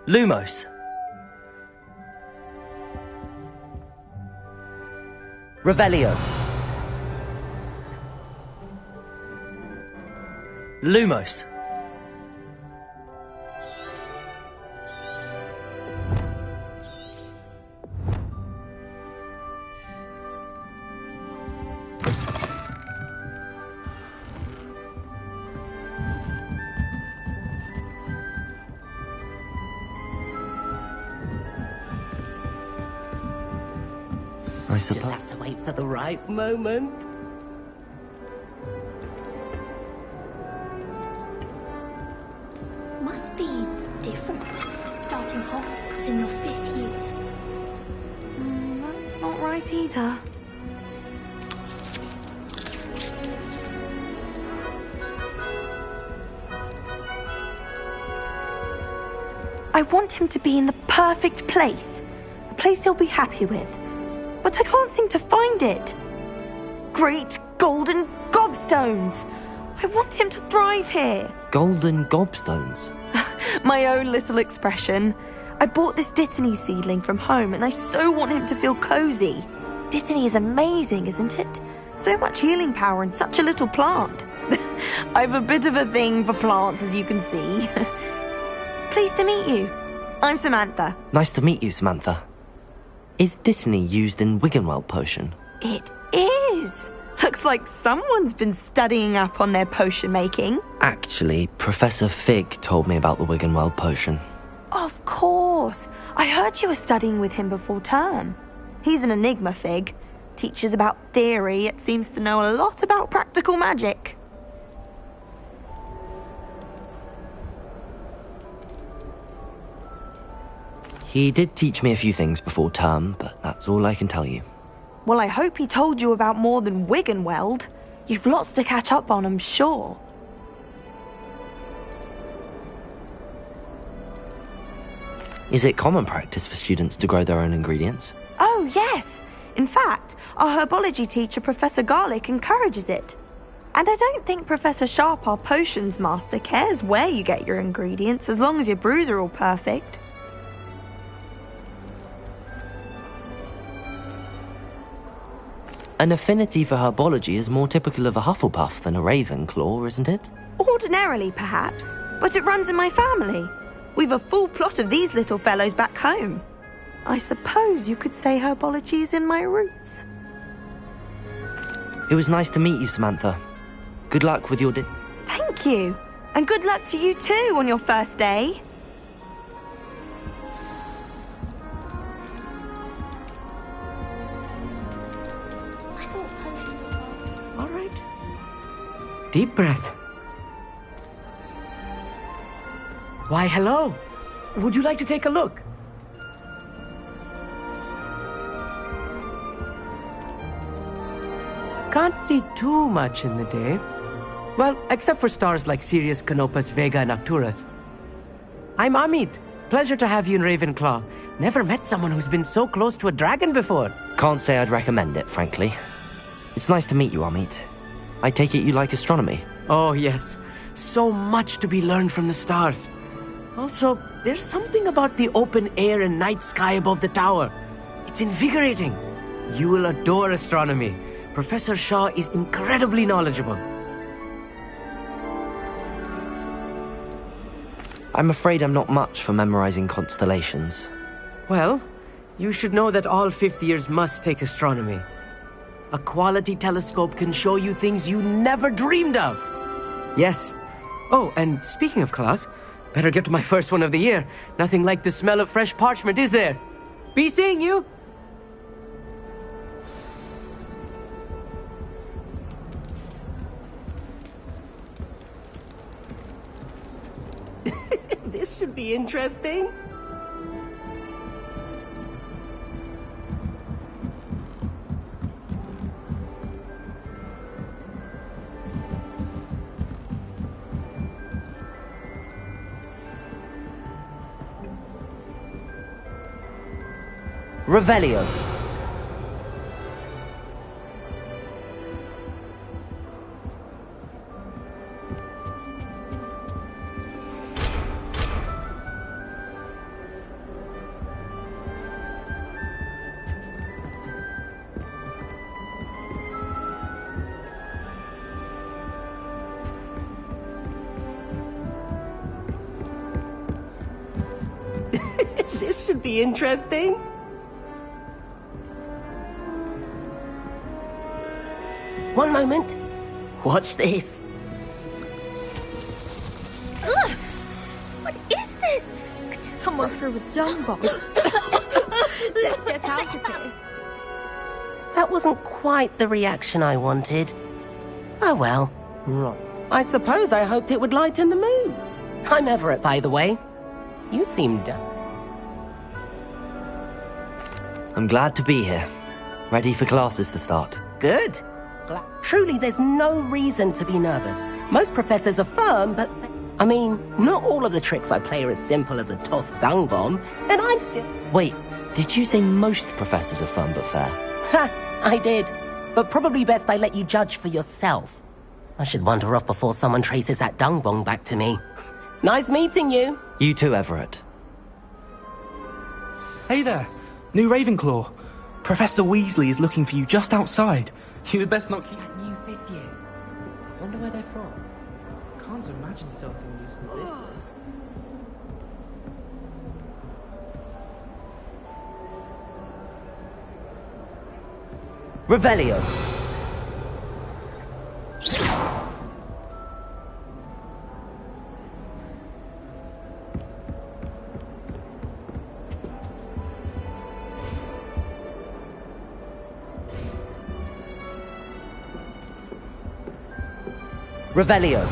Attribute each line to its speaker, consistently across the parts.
Speaker 1: Lumos. Revelio. Lumos.
Speaker 2: I suppose.
Speaker 3: Just have to wait for the right moment.
Speaker 4: Must be different, starting Hogwarts in your 5th year.
Speaker 5: That's not right either. I want him to be in the perfect place. A place he'll be happy with. But I can't seem to find it. Great golden gobstones! I want him to thrive here.
Speaker 2: Golden gobstones?
Speaker 5: My own little expression. I bought this Dittany seedling from home and I so want him to feel cozy. Dittany is amazing, isn't it? So much healing power in such a little plant. I've a bit of a thing for plants, as you can see. Pleased to meet you. I'm Samantha.
Speaker 2: Nice to meet you, Samantha. Is Dittany used in Wiggenweld potion?
Speaker 5: It is. Looks like someone's been studying up on their potion making.
Speaker 2: Actually, Professor Fig told me about the Wiggenweld potion.
Speaker 5: Of course. I heard you were studying with him before term. He's an enigma, Fig. Teaches about theory, yet seems to know a lot about practical magic.
Speaker 2: He did teach me a few things before term, but that's all I can tell you.
Speaker 5: Well, I hope he told you about more than Wiggenweld. You've lots to catch up on, I'm sure.
Speaker 2: Is it common practice for students to grow their own ingredients?
Speaker 5: Oh, yes. In fact, our herbology teacher, Professor Garlick, encourages it. And I don't think Professor Sharp, our potions master, cares where you get your ingredients, as long as your brews are all perfect.
Speaker 2: An affinity for herbology is more typical of a Hufflepuff than a Ravenclaw, isn't it?
Speaker 5: Ordinarily, perhaps, but it runs in my family. We've a full plot of these little fellows back home. I suppose you could say herbology is in my roots.
Speaker 2: It was nice to meet you, Samantha. Good luck with your
Speaker 5: Thank you. And good luck to you too on your first day.
Speaker 4: I thought potions were
Speaker 3: All right. Deep breath. Why, hello. Would you like to take a look? Can't see too much in the day. Well, except for stars like Sirius, Canopus, Vega, and Arcturus. I'm Amit. Pleasure to have you in Ravenclaw. Never met someone who's been so close to a dragon before.
Speaker 2: Can't say I'd recommend it, frankly. It's nice to meet you, Amit. I take it you like astronomy.
Speaker 3: Oh, yes. So much to be learned from the stars. Also, there's something about the open air and night sky above the tower. It's invigorating. You will adore astronomy. Professor Shaw is incredibly knowledgeable.
Speaker 2: I'm afraid I'm not much for memorizing constellations.
Speaker 3: Well, you should know that all 5th years must take astronomy. A quality telescope can show you things you never dreamed of. Yes. Oh, and speaking of class, better get to my first one of the year. Nothing like the smell of fresh parchment, is there? Be seeing you!
Speaker 1: This should be interesting.
Speaker 2: Revelio.
Speaker 1: be interesting. One moment. Watch this.
Speaker 4: Ugh! What is this?
Speaker 5: Someone threw a dung bomb.
Speaker 4: Let's get out of here.
Speaker 1: That wasn't quite the reaction I wanted. Oh well.
Speaker 2: Right.
Speaker 1: I suppose I hoped it would lighten the mood. I'm Everett, by the way. You seemed...
Speaker 2: I'm glad to be here. Ready for classes to start.
Speaker 1: good. Truly, there's no reason to be nervous. Most professors are firm, but... I mean, not all of the tricks I play are as simple as a tossed dung bomb, and I'm still...
Speaker 2: Wait, did you say most professors are fun but fair?
Speaker 1: Ha! I did. But probably best I let you judge for yourself. I should wander off before someone traces that dung bomb back to me. Nice meeting you.
Speaker 2: You too, Everett.
Speaker 6: Hey there, new Ravenclaw. Professor Weasley is looking for you just outside. You had best not keep...
Speaker 2: That new fifth year. I wonder where they're from.
Speaker 6: Can't imagine starting a new school this way.
Speaker 2: Revelio. Revelio.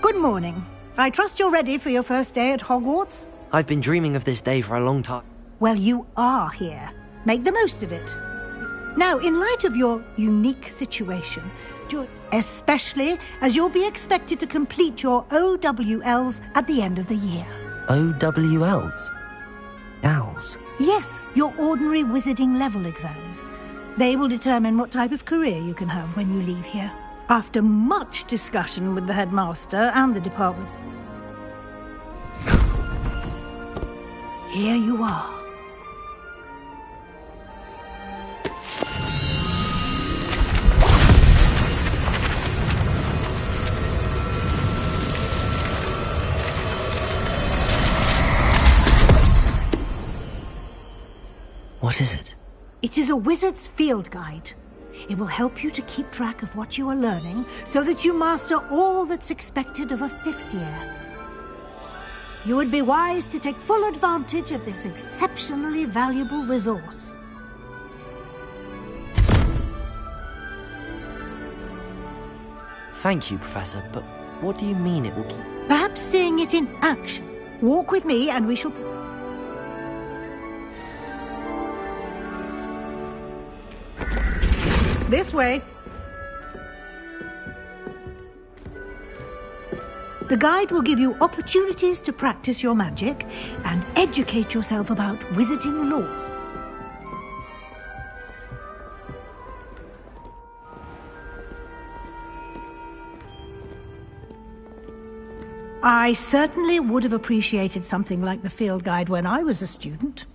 Speaker 7: Good morning. I trust you're ready for your first day at Hogwarts?
Speaker 2: I've been dreaming of this day for a long time.
Speaker 7: Well, you are here. Make the most of it. Now, in light of your unique situation, especially as you'll be expected to complete your OWLs at the end of the year.
Speaker 2: OWLs? Owls?
Speaker 7: Yes, your ordinary wizarding level exams. They will determine what type of career you can have when you leave here. After much discussion with the headmaster and the department, here you are.
Speaker 2: What is it?
Speaker 7: It is a wizard's field guide. It will help you to keep track of what you are learning so that you master all that's expected of a fifth year. You would be wise to take full advantage of this exceptionally valuable resource.
Speaker 2: Thank you, Professor, but what do you mean it will keep...
Speaker 7: Perhaps seeing it in action. Walk with me and we shall... This way. The guide will give you opportunities to practice your magic and educate yourself about wizarding lore. I certainly would have appreciated something like the field guide when I was a student.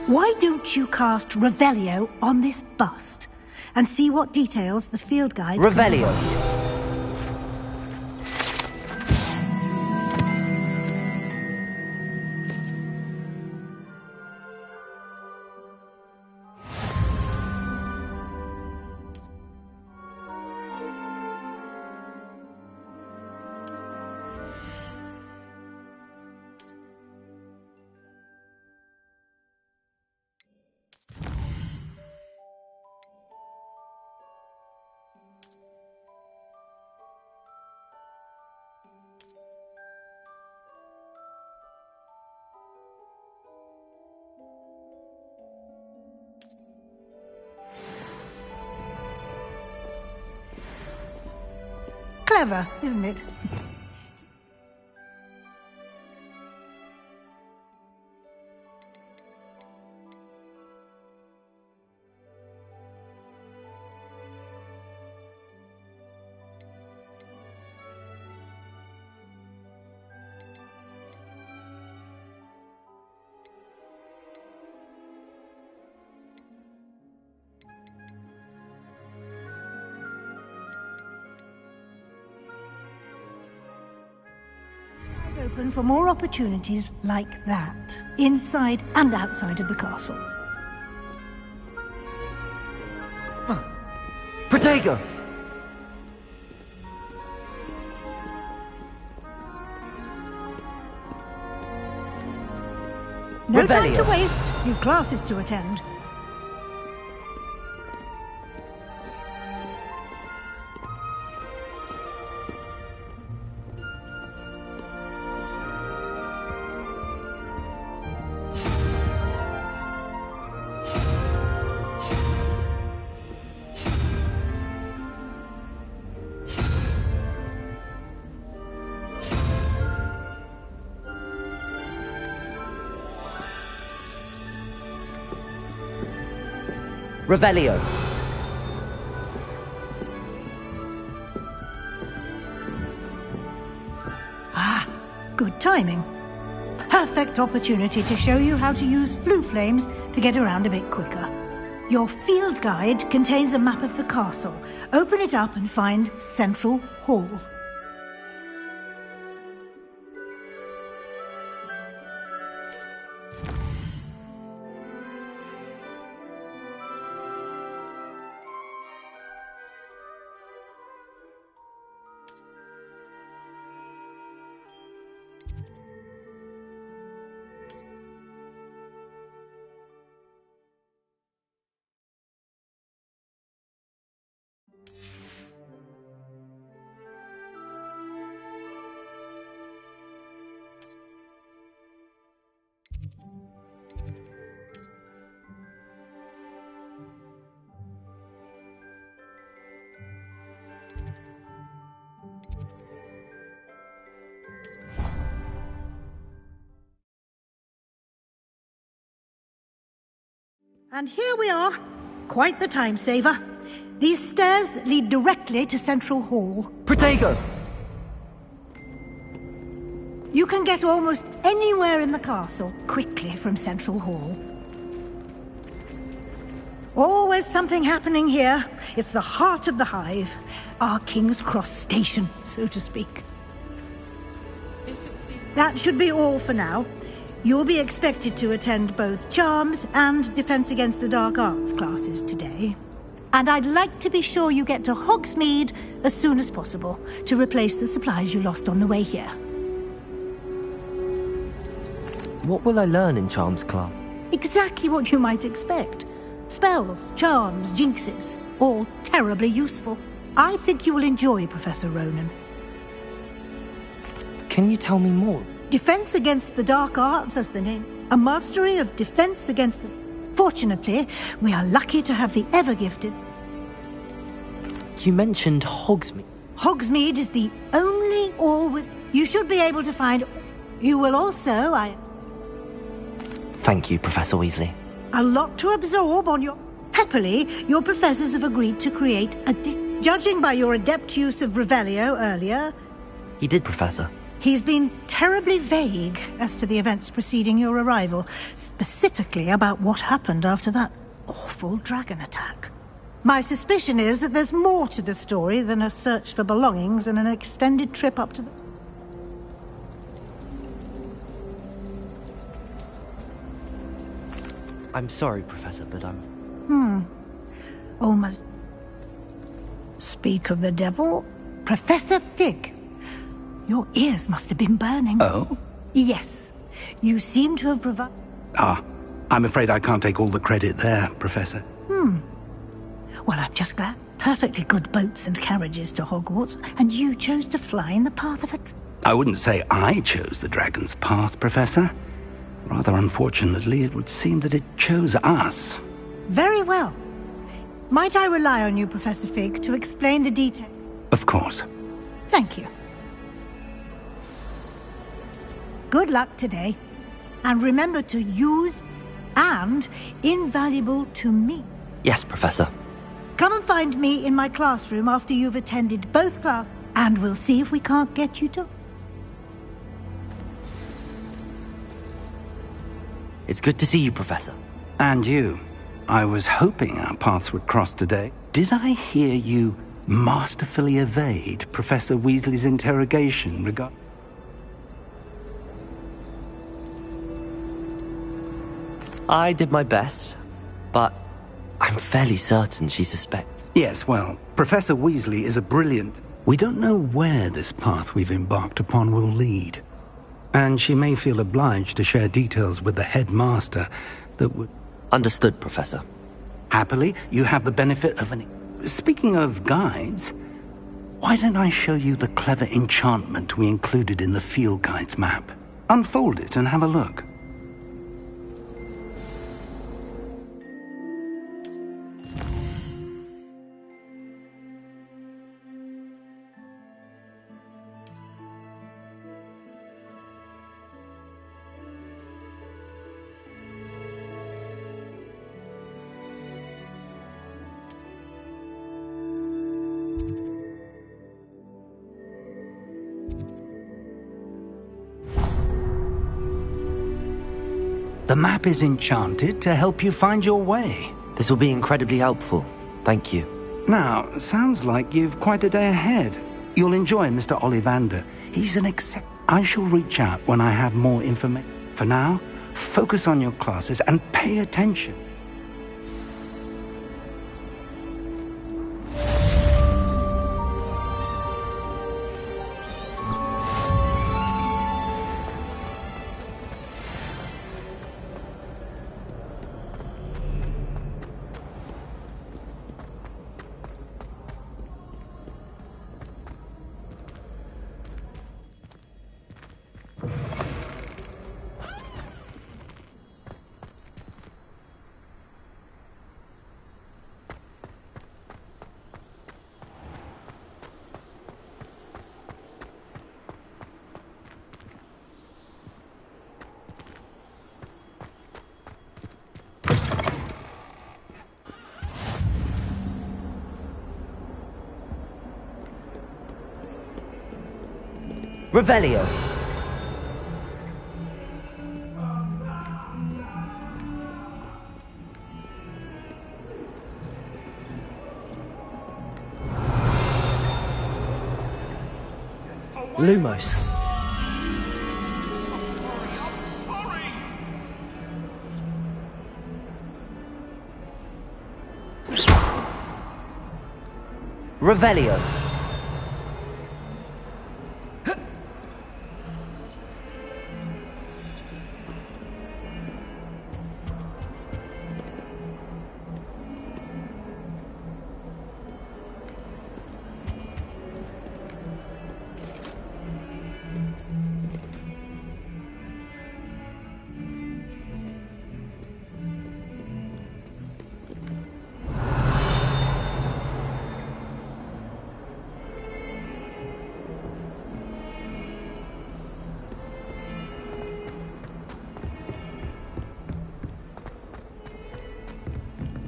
Speaker 7: Why don't you cast Revelio on this bust and see what details the field guide...
Speaker 2: Revelio.
Speaker 7: Clever, isn't it? open for more opportunities like that, inside and outside of the castle.
Speaker 2: Protego!
Speaker 7: No time to
Speaker 2: Revelio.
Speaker 7: waste. You've classes to attend.
Speaker 2: Revelio.
Speaker 7: Good timing. Perfect opportunity to show you how to use flue flames to get around a bit quicker. Your field guide contains a map of the castle. Open it up and find Central Hall. And here we are. Quite the time saver. These stairs lead directly to Central Hall.
Speaker 2: Protego!
Speaker 7: You can get almost anywhere in the castle quickly from Central Hall. Always something happening here. It's the heart of the hive. Our King's Cross station, so to speak. That should be all for now. You'll be expected to attend both Charms and Defense Against the Dark Arts classes today. And I'd like to be sure you get to Hogsmeade as soon as possible to replace the supplies you lost on the way here.
Speaker 2: What will I learn in Charms class?
Speaker 7: Exactly what you might expect. Spells, charms, jinxes, all terribly useful. I think you will enjoy Professor Ronan.
Speaker 2: Can you tell me more?
Speaker 7: Defense Against the Dark Arts, as the name. A mastery of defense against the... Fortunately, we are lucky to have the ever-gifted...
Speaker 2: You mentioned Hogsmeade.
Speaker 7: Hogsmeade is the only always... You should be able to find... You will also,
Speaker 2: Thank you, Professor Weasley.
Speaker 7: A lot to absorb on your... Happily, your professors have agreed to create a... Judging by your adept use of Revelio earlier...
Speaker 2: He did, Professor.
Speaker 7: He's been terribly vague as to the events preceding your arrival, specifically about what happened after that awful dragon attack. My suspicion is that there's more to the story than a search for belongings and an extended trip up to the...
Speaker 2: I'm sorry, Professor, but I'm...
Speaker 7: Almost. Speak of the devil, Professor Fig. Your ears must have been burning.
Speaker 8: Oh?
Speaker 7: Yes. You seem to have provided...
Speaker 8: I'm afraid I can't take all the credit there, Professor.
Speaker 7: Well, I'm just glad. Perfectly good boats and carriages to Hogwarts, and you chose to fly in the path of a...
Speaker 8: I wouldn't say I chose the dragon's path, Professor. Rather unfortunately, it would seem that it chose us.
Speaker 7: Very well. Might I rely on you, Professor Fig, to explain the details?
Speaker 8: Of course.
Speaker 7: Thank you. Good luck today. And remember to use and invaluable to me.
Speaker 2: Yes, Professor.
Speaker 7: Come and find me in my classroom after you've attended both classes, and we'll see if we can't get you to...
Speaker 2: It's good to see you, Professor.
Speaker 8: And you. I was hoping our paths would cross today. Did I hear you masterfully evade Professor Weasley's interrogation regarding...
Speaker 2: I did my best, but I'm fairly certain she suspects.
Speaker 8: Yes, well, Professor Weasley is a brilliant... We don't know where this path we've embarked upon will lead. And she may feel obliged to share details with the headmaster that would...
Speaker 2: Understood, Professor.
Speaker 8: Happily, you have the benefit of an... Speaking of guides, why don't I show you the clever enchantment we included in the field guide's map? Unfold it and have a look. The map is enchanted to help you find your way.
Speaker 2: This will be incredibly helpful. Thank you.
Speaker 8: Now, sounds like you've quite a day ahead. You'll enjoy Mr. Ollivander. He's an I shall reach out when I have more information. For now, focus on your classes and pay attention.
Speaker 2: Revelio. Lumos. Revelio.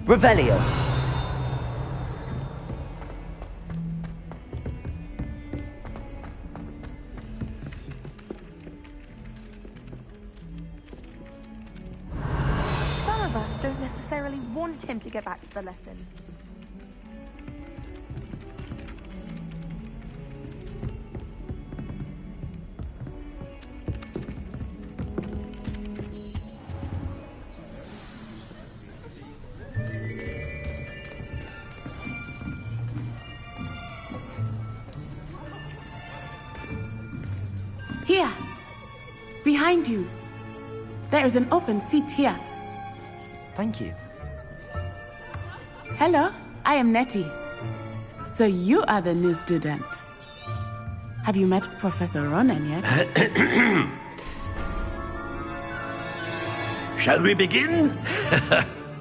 Speaker 2: Revelio.
Speaker 5: Some of us don't necessarily want him to get back to the lesson.
Speaker 9: Here, behind you. There is an open seat here.
Speaker 2: Thank you.
Speaker 9: Hello, I am Nettie. So you are the new student. Have you met Professor Ronan yet?
Speaker 10: Shall we begin?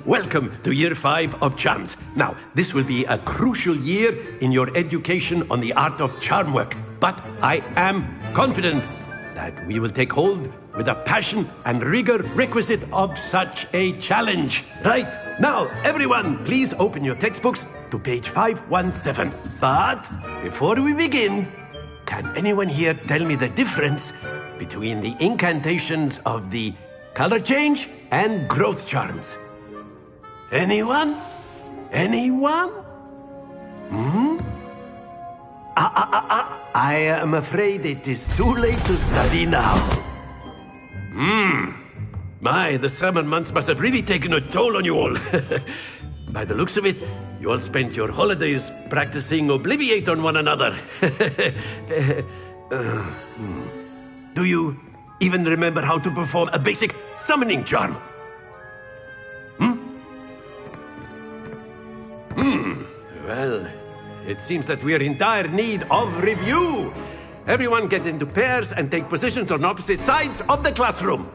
Speaker 10: Welcome to Year 5 of Charms. Now, this will be a crucial year in your education on the art of charm work. But I am confident that we will take hold with the passion and rigor requisite of such a challenge. Right, now, everyone, please open your textbooks to page 517. But before we begin, can anyone here tell me the difference between the incantations of the color change and growth charms? Anyone? Anyone? I am afraid it is too late to study now. My, the summer months must have really taken a toll on you all. By the looks of it, you all spent your holidays practicing Obliviate on one another. Do you even remember how to perform a basic summoning charm? Well, it seems that we are in dire need of review. Everyone get into pairs and take positions on opposite sides of the classroom.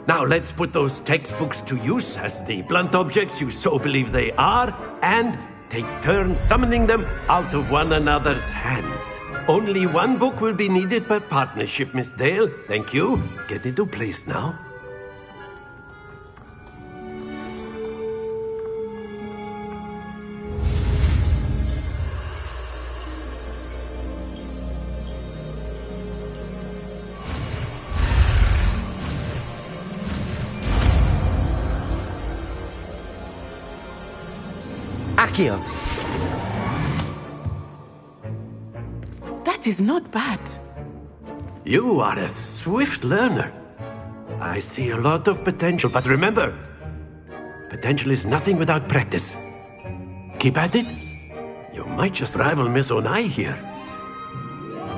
Speaker 10: Now let's put those textbooks to use as the blunt objects you so believe they are, and take turns summoning them out of one another's hands. Only one book will be needed per partnership, Miss Dale. Thank you. Get into place now.
Speaker 2: Accio!
Speaker 9: That is not bad.
Speaker 10: You are a swift learner. I see a lot of potential, but remember, potential is nothing without practice. Keep at it. You might just rival Miss Onai here.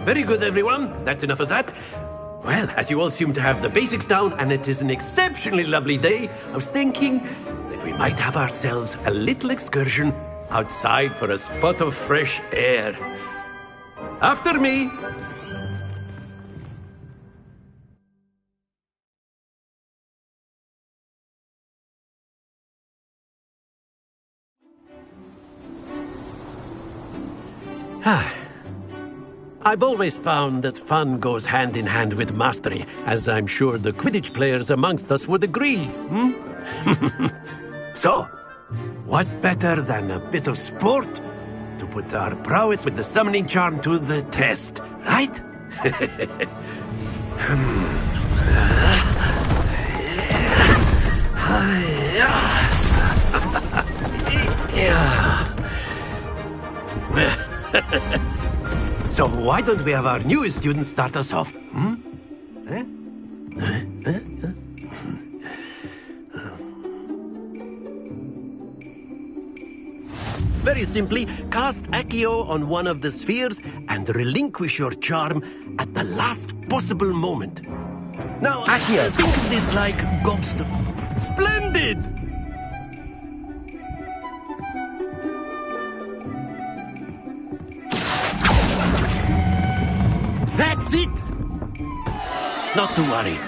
Speaker 10: Very good, everyone. That's enough of that. Well, as you all seem to have the basics down, and it is an exceptionally lovely day, I was thinking that we might have ourselves a little excursion outside for a spot of fresh air. After me! I've always found that fun goes hand in hand with mastery, as I'm sure the Quidditch players amongst us would agree. So, what better than a bit of sport to put our prowess with the summoning charm to the test, right? So why don't we have our newest student start us off? Very simply, cast Accio on one of the spheres and relinquish your charm at the last possible moment. Now, Accio, think of this like gobstop. Splendid! That's it! Not to worry.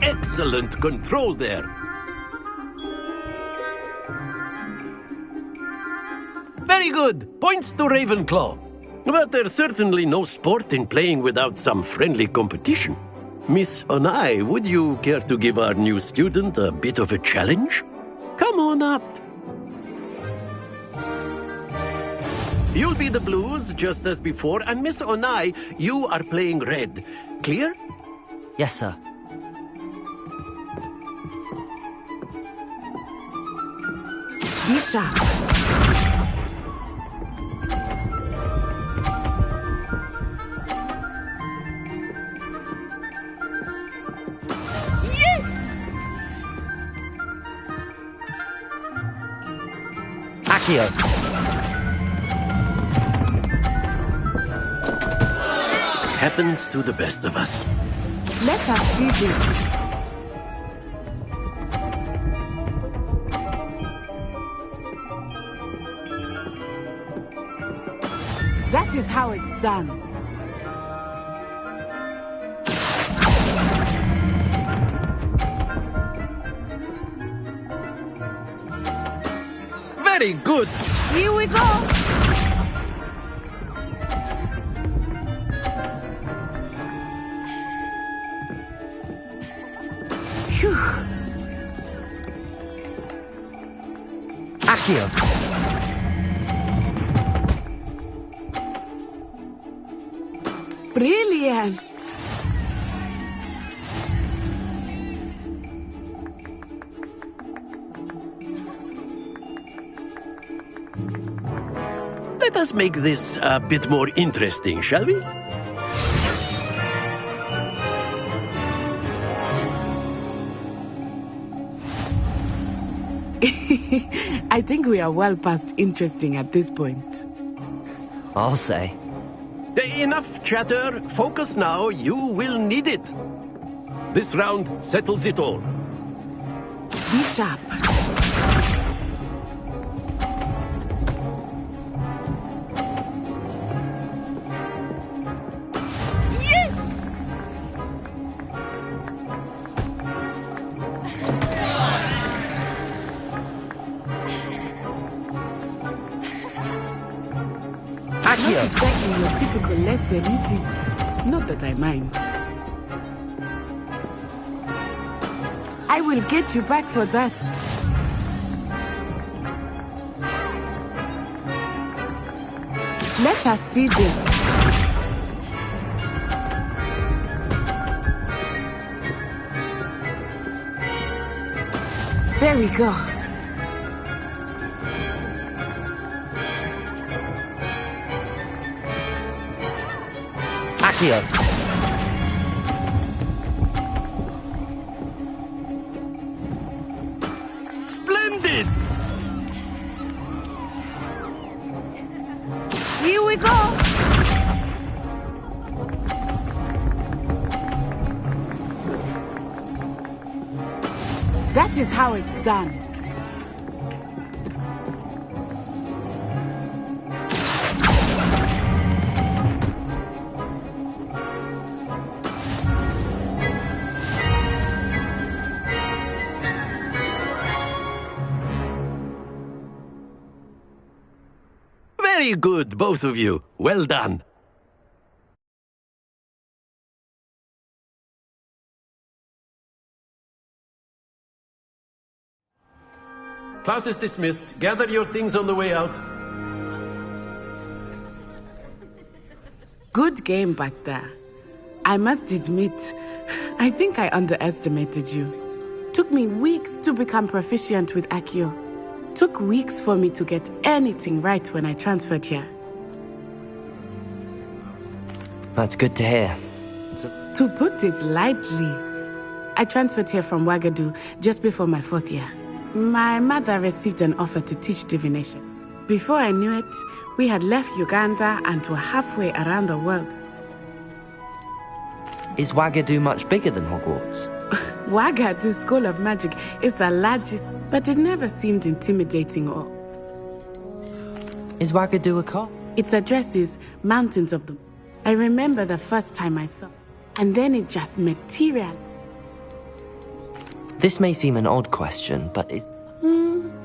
Speaker 10: Excellent control there. Very good. Points to Ravenclaw. But there's certainly no sport in playing without some friendly competition. Miss Onai, would you care to give our new student a bit of a challenge? Come on up. You'll be the blues, just as before, and Miss Onai, you are playing red. Clear?
Speaker 2: Yes, sir.
Speaker 9: Be sharp.
Speaker 2: Accio!
Speaker 10: Happens to the best of us.
Speaker 9: Let us do this. That is how it's done.
Speaker 10: Very good.
Speaker 9: Here we go.
Speaker 2: Accio!
Speaker 9: Brilliant!
Speaker 10: Let us make this a bit more interesting, shall we?
Speaker 9: I think we are well past interesting at this point.
Speaker 2: I'll say.
Speaker 10: Enough chatter. Focus now. You will need it. This round settles it all.
Speaker 9: Be sharp. Not exactly your typical lesson, is it? Not that I mind. I will get you back for that. Let us see this. There we go.
Speaker 2: Accio.
Speaker 10: Splendid!
Speaker 9: Here we go. That is how it's done.
Speaker 10: Very good, both of you. Well done. Class is dismissed. Gather your things on the way out.
Speaker 9: Good game back there. I must admit, I think I underestimated you. Took me weeks to become proficient with Accio. Took weeks for me to get anything right when I transferred here.
Speaker 2: That's good to hear.
Speaker 9: To put it lightly, I transferred here from Ouagadougou just before my 4th year. My mother received an offer to teach divination. Before I knew it, we had left Uganda and were halfway around the world.
Speaker 2: Is Ouagadougou much bigger than Hogwarts?
Speaker 9: Ouagadougou School of Magic is the largest, but it never seemed intimidating or...
Speaker 2: Is Ouagadougou a car?
Speaker 9: Its address is Mountains of the... I remember the first time I saw, and then it just materialized.
Speaker 2: This may seem an odd question, but it's...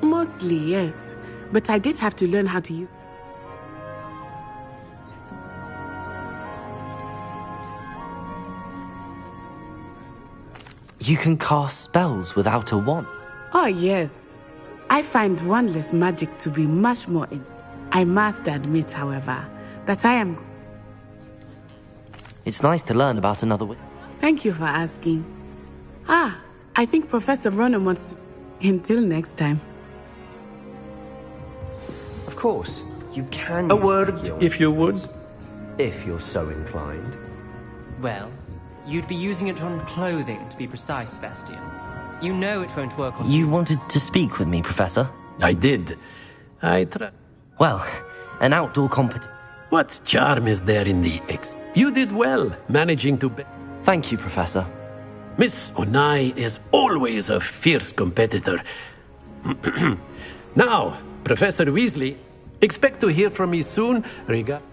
Speaker 9: Mostly, yes. But I did have to learn how to use...
Speaker 2: You can cast spells without a wand.
Speaker 9: Oh, yes. I find wandless magic to be much more... I must admit, however, that I am...
Speaker 2: It's nice to learn about another way.
Speaker 9: Thank you for asking. I think Professor Ronan wants to... Until next time.
Speaker 11: Of course, you can
Speaker 10: A
Speaker 11: use
Speaker 10: word,
Speaker 11: Accio
Speaker 10: if you would.
Speaker 11: if you're so inclined.
Speaker 12: Well, you'd be using it on clothing, to be precise, Sebastian. You know it won't work on...
Speaker 2: You wanted to speak with me, Professor?
Speaker 10: I did. I tried.
Speaker 2: Well, an outdoor competition.
Speaker 10: What charm is there in the ex? You did well, managing to...
Speaker 2: Thank you, Professor.
Speaker 10: Miss Onai is always a fierce competitor. Now, Professor Weasley, expect to hear from me soon regarding...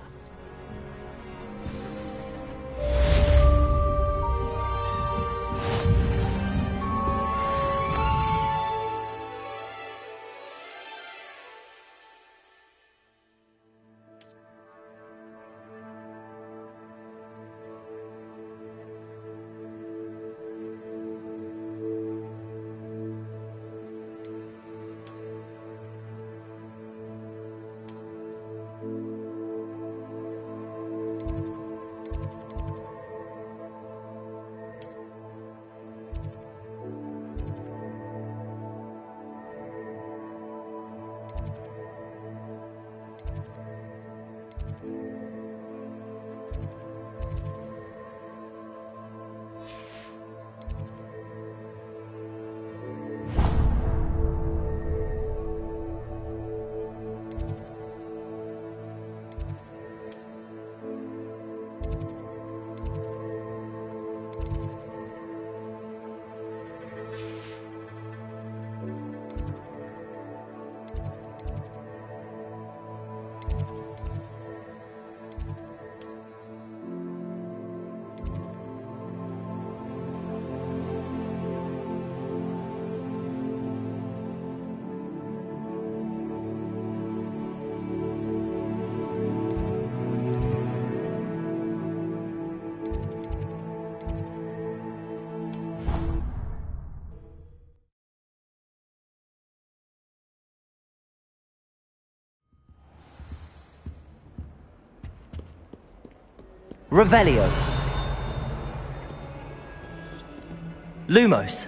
Speaker 2: Revelio. Lumos.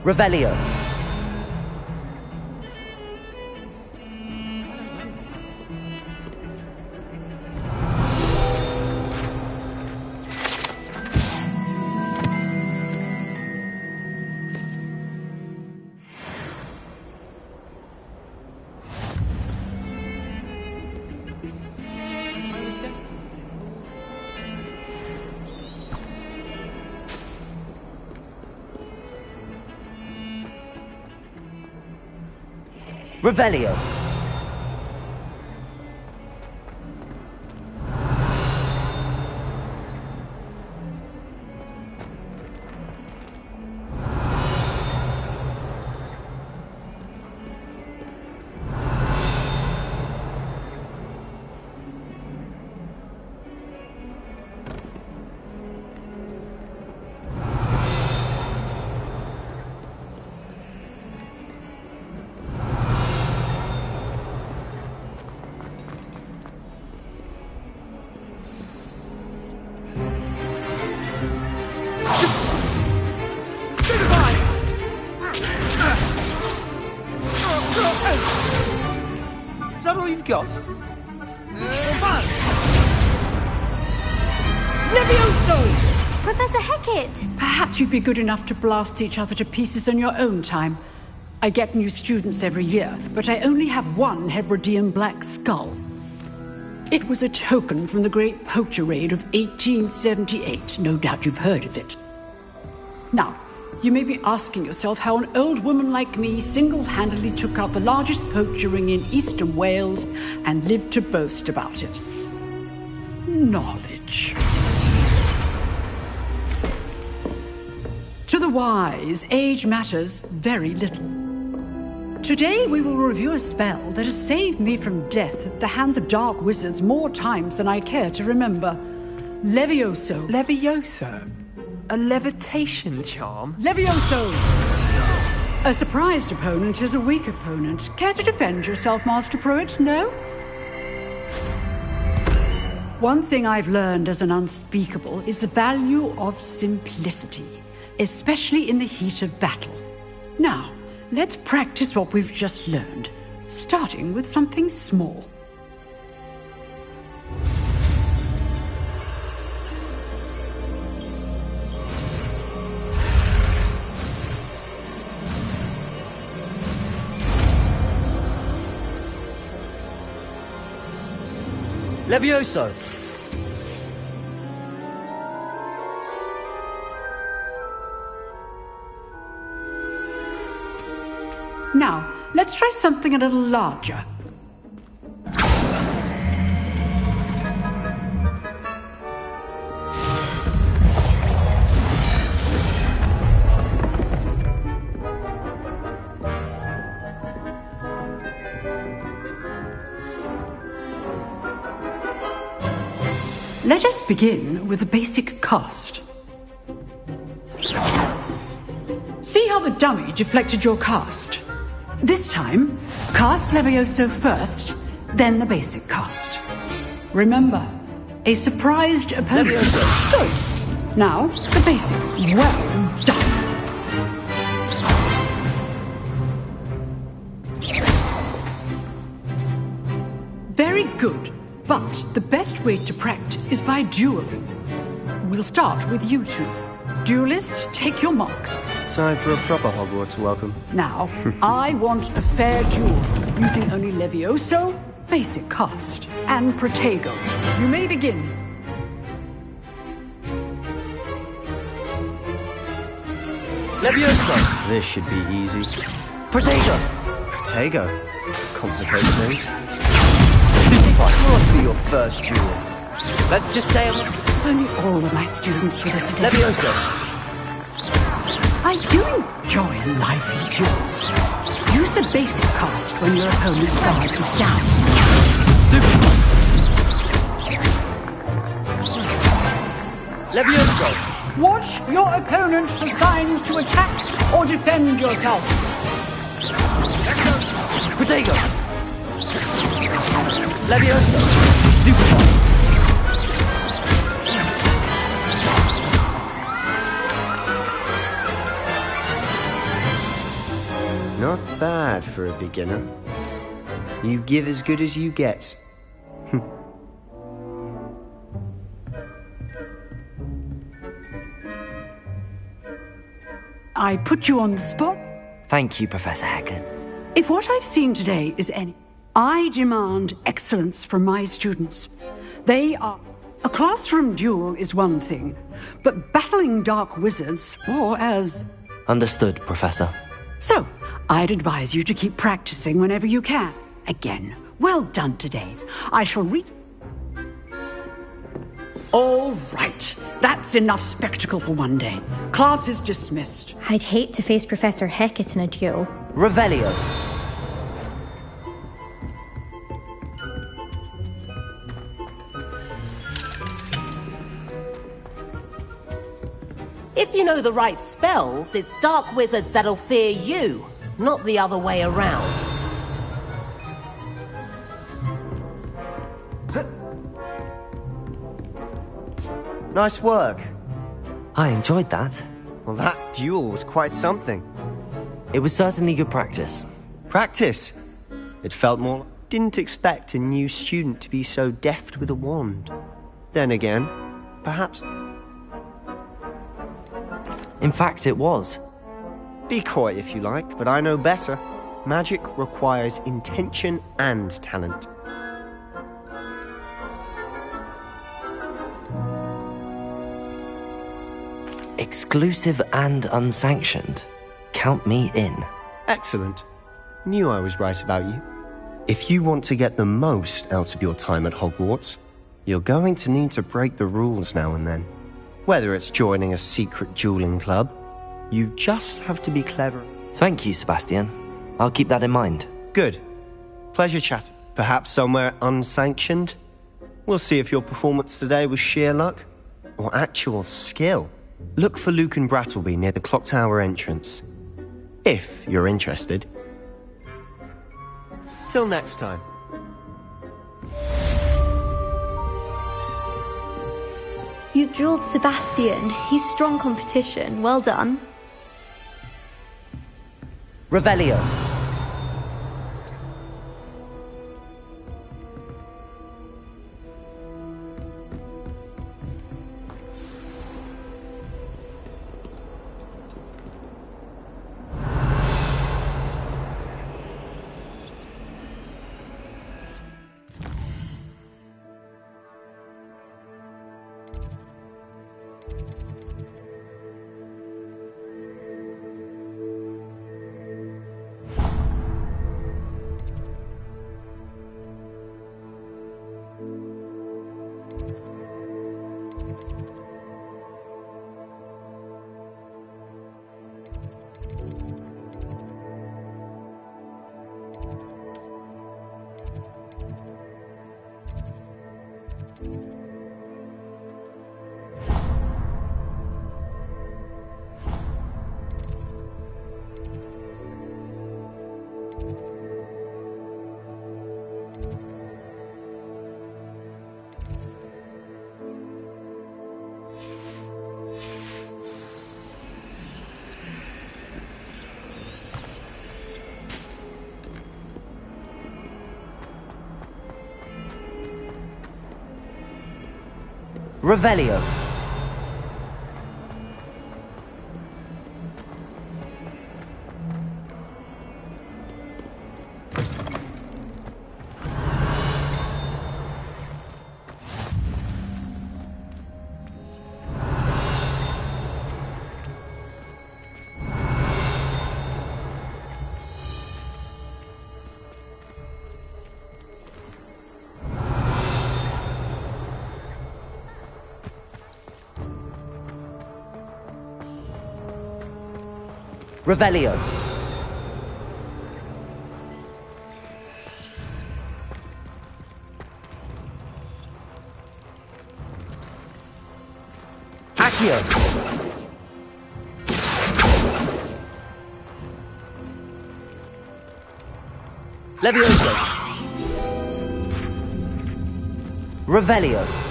Speaker 2: Revelio. Revelio.
Speaker 13: Is that all you've got?
Speaker 14: Levioso!
Speaker 4: Professor Hecat!
Speaker 14: Perhaps you'd be good enough to blast each other to pieces in your own time. I get new students every year, but I only have one Hebridean black skull. It was a token from the Great Poacher Raid of 1878. No doubt you've heard of it. Now, you may be asking yourself how an old woman like me single-handedly took out the largest poacher ring in eastern Wales and lived to boast about it. Knowledge. To the wise, age matters very little. Today we will review a spell that has saved me from death at the hands of dark wizards more times than I care to remember. Levioso.
Speaker 3: Levioso? A levitation charm?
Speaker 14: Levioso! A surprised opponent is a weak opponent. Care to defend yourself, Master Pruitt? No? One thing I've learned as an unspeakable is the value of simplicity, especially in the heat of battle. Now, let's practice what we've just learned, starting with something small.
Speaker 2: Levioso.
Speaker 14: Now, let's try something a little larger. Let us begin with the basic cast. See how the dummy deflected your cast? This time, cast Levioso first, then the basic cast. Remember, a surprised opponent.
Speaker 2: Levioso.
Speaker 14: Good. Now, the basic. Well done. Very good. But the best way to practice is by dueling. We'll start with you two. Duelists, take your marks.
Speaker 11: Time for a proper Hogwarts welcome.
Speaker 14: Now, I want a fair duel, using only Levioso, basic cast, and Protego. You may begin.
Speaker 2: Levioso.
Speaker 11: This should be easy.
Speaker 2: Protego.
Speaker 11: Protego. Complicates things.
Speaker 3: This
Speaker 11: must be your first duel.
Speaker 3: Let's just say
Speaker 14: Only all of my students for this day.
Speaker 3: Levioso.
Speaker 14: I do enjoy a lively duel. Use the basic cast when your opponent's guard is down.
Speaker 3: Levioso.
Speaker 14: Watch your opponent for signs to attack or defend yourself.
Speaker 3: Protego. Levioso. Stupefy.
Speaker 11: Not bad for a beginner. You give as good as you get.
Speaker 14: I put you on the spot.
Speaker 2: Thank you, Professor Hackett.
Speaker 14: If what I've seen today is any, I demand excellence from my students. They are... A classroom duel is one thing, but battling dark wizards, or as...
Speaker 2: Understood, Professor.
Speaker 14: So, I'd advise you to keep practicing whenever you can. Again, well done today. I shall read... All right. That's enough spectacle for one day. Class is dismissed.
Speaker 4: I'd hate to face Professor Hackett in a duel.
Speaker 3: Revelio.
Speaker 1: If you know the right spells, it's dark wizards that'll fear you, not the other way around.
Speaker 11: Nice work.
Speaker 2: I enjoyed that.
Speaker 11: Well, that duel was quite something.
Speaker 2: It was certainly good practice.
Speaker 11: Practice? It felt more... Didn't expect a new student to be so deft with a wand. Then again, perhaps...
Speaker 2: In fact, it was.
Speaker 11: Be coy if you like, but I know better. Magic requires intention and talent.
Speaker 2: Exclusive and unsanctioned. Count me in.
Speaker 11: Excellent. Knew I was right about you. If you want to get the most out of your time at Hogwarts, you're going to need to break the rules now and then. Whether it's joining a secret dueling club, you just have to be clever.
Speaker 2: Thank you, Sebastian. I'll keep that in mind.
Speaker 11: Good. Pleasure chatting. Perhaps somewhere unsanctioned? We'll see if your performance today was sheer luck or actual skill. Look for Luke and Brattleby near the clock tower entrance. If you're interested. Till next time.
Speaker 4: You dueled Sebastian. He's strong competition. Well done.
Speaker 3: Revelio. Revelio.
Speaker 2: Revelio. Accio. Levioso. Revelio.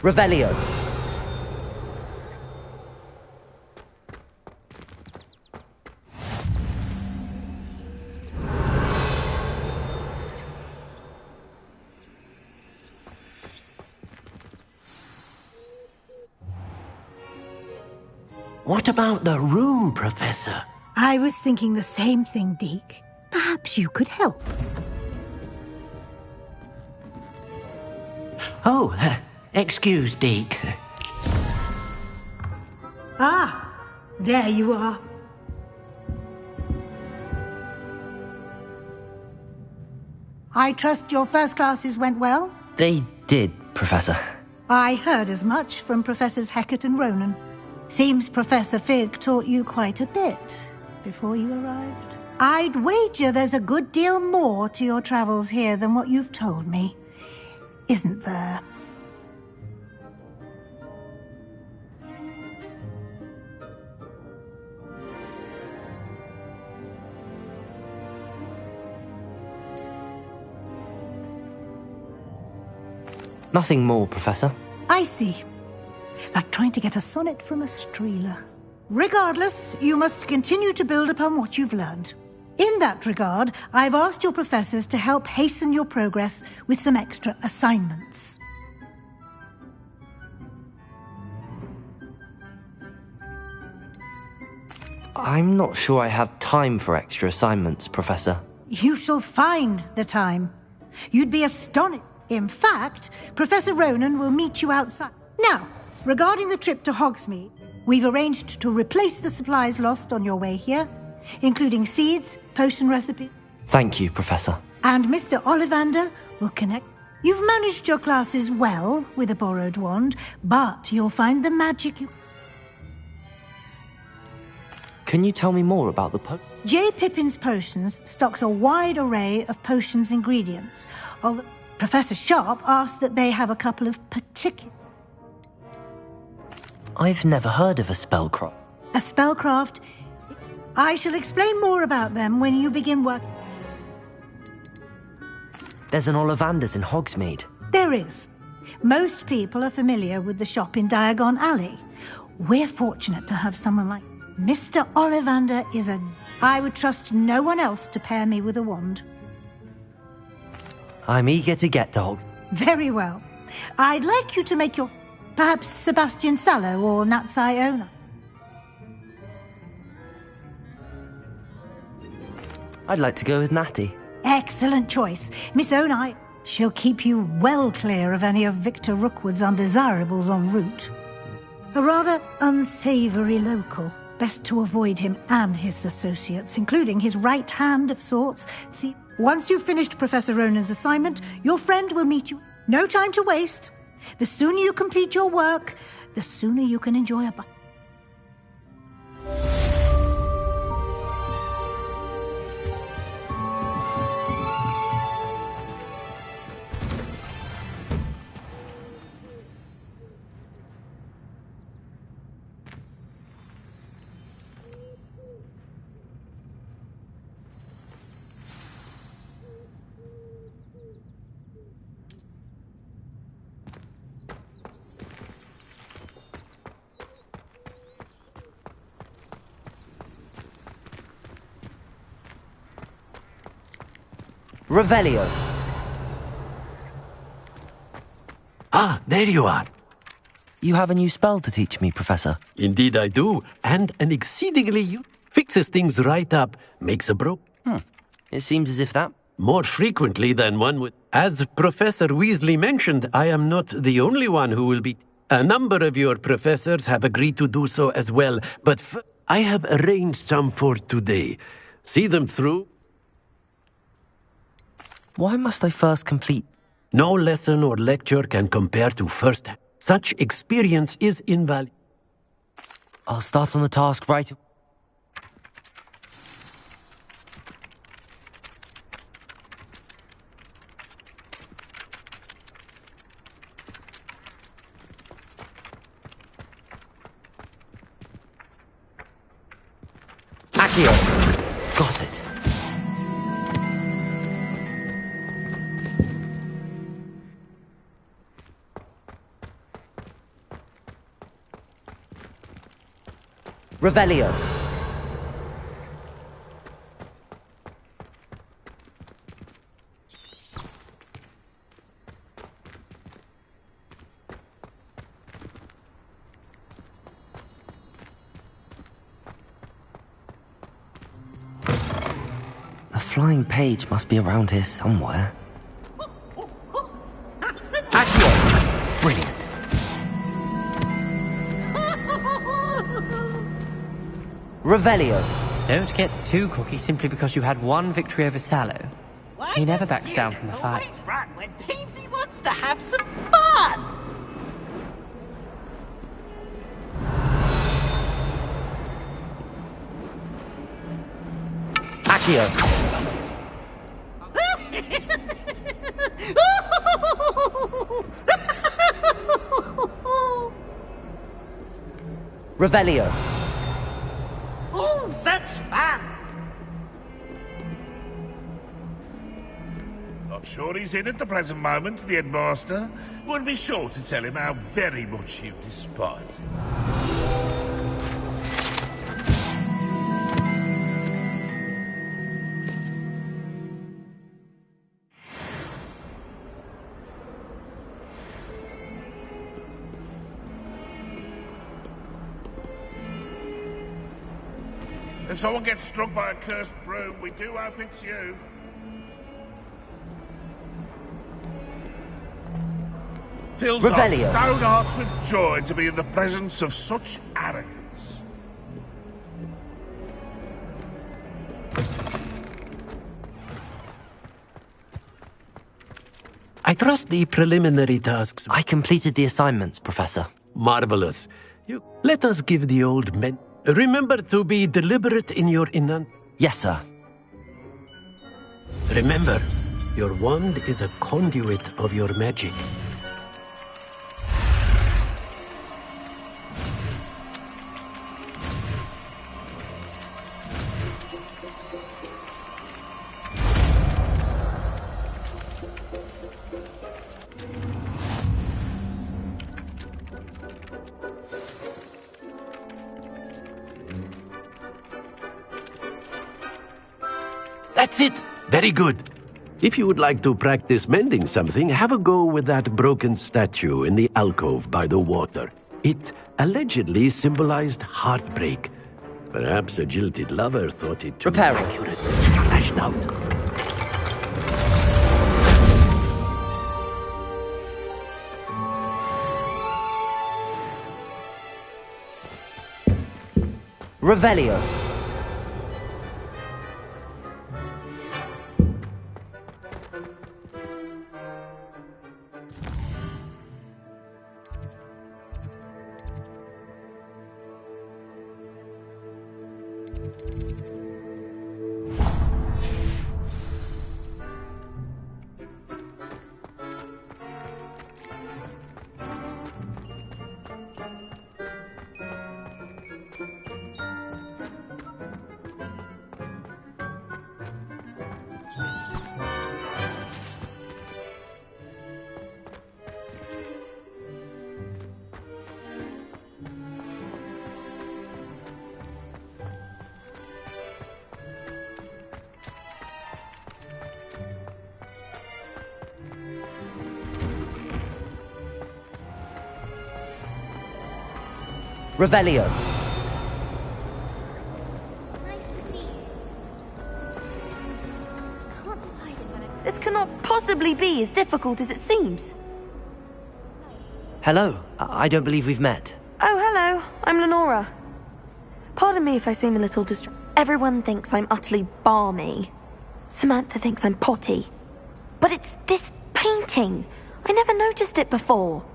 Speaker 2: Revelio.
Speaker 10: What about the room, Professor?
Speaker 7: I was thinking the same thing, Deke. Perhaps you could help.
Speaker 10: Oh, excuse, Deke.
Speaker 7: Ah, there you are. I trust your first classes went well?
Speaker 2: They did, Professor.
Speaker 7: I heard as much from Professors Hecat and Ronan. Seems Professor Fig taught you quite a bit before you arrived. I'd wager there's a good deal more to your travels here than what you've told me. Isn't there?
Speaker 2: Nothing more, Professor.
Speaker 7: I see. Like trying to get a sonnet from a streeler. Regardless, you must continue to build upon what you've learned. In that regard, I've asked your professors to help hasten your progress with some extra assignments.
Speaker 2: I'm not sure I have time for extra assignments, Professor.
Speaker 7: You shall find the time. You'd be astonished. In fact, Professor Ronan will meet you outside. Now, regarding the trip to Hogsmeade, we've arranged to replace the supplies lost on your way here, including seeds, potion recipes.
Speaker 2: Thank you, Professor.
Speaker 7: And Mr. Ollivander will connect. You've managed your classes well with a borrowed wand, but you'll find the magic you...
Speaker 2: Can you tell me more about the
Speaker 7: J. Pippin's Potions stocks a wide array of potions ingredients, although Professor Sharp asked that they have a couple of particular...
Speaker 2: I've never heard of a spellcraft.
Speaker 7: A spellcraft... I shall explain more about them when you begin work.
Speaker 2: There's an Ollivander's in Hogsmeade.
Speaker 7: There is. Most people are familiar with the shop in Diagon Alley. We're fortunate to have someone like... Mr. Ollivander is a... I would trust no one else to pair me with a wand.
Speaker 2: I'm eager to get to Hogsmeade.
Speaker 7: Very well. I'd like you to make your... Perhaps Sebastian Sallow or Natsai Ona.
Speaker 2: I'd like to go with Natty.
Speaker 7: Excellent choice. Miss Onai, she'll keep you well clear of any of Victor Rookwood's undesirables en route. A rather unsavory local. Best to avoid him and his associates, including his right hand of sorts. Once you've finished Professor Ronan's assignment, your friend will meet you. No time to waste. The sooner you complete your work, the sooner you can enjoy a...
Speaker 2: Revelio.
Speaker 10: Ah, there you are.
Speaker 2: You have a new spell to teach me, Professor.
Speaker 10: Indeed I do, and an exceedingly fixes things right up, makes a broke.
Speaker 2: It seems as if that...
Speaker 10: More frequently than one would. As Professor Weasley mentioned, I am not the only one who will be... A number of your professors have agreed to do so as well, but I have arranged some for today. See them through.
Speaker 2: Why must I first complete?
Speaker 10: No lesson or lecture can compare to first. Such experience is invaluable.
Speaker 2: I'll start on the task right... Accio. Got it. Revelio. The flying page must be around here somewhere. Accio. Brilliant. Revelio.
Speaker 12: Don't get too cocky simply because you had one victory over Sallow. He never backs down from the fight.
Speaker 13: Run when Peevesy wants to have some fun.
Speaker 2: Accio. Revelio.
Speaker 13: Oh, such fun!
Speaker 15: Not sure he's in at the present moment, the headmaster. Would be sure to tell him how very much you despise him. If someone gets struck by a cursed broom, we do hope it's you. Fills our stone hearts with joy to be in the presence of such arrogance.
Speaker 10: I trust the preliminary tasks.
Speaker 2: I completed the assignments, Professor.
Speaker 10: Marvelous. Let us give the old men... Remember to be deliberate in your
Speaker 2: Yes, sir.
Speaker 10: Remember, your wand is a conduit of your magic. That's it! Very good. If you would like to practice mending something, have a go with that broken statue in the alcove by the water. It allegedly symbolized heartbreak. Perhaps a jilted lover thought it too accurate. Lashed out.
Speaker 2: Revelio. Revelio.
Speaker 4: Nice to see you. Can't decide if I...
Speaker 5: This cannot possibly be as difficult as it seems.
Speaker 2: Hello. I don't believe we've met.
Speaker 5: Oh, hello. I'm Lenora. Pardon me if I seem a little distracted. Everyone thinks I'm utterly balmy. Samantha thinks I'm potty. But it's this painting. I never noticed it before.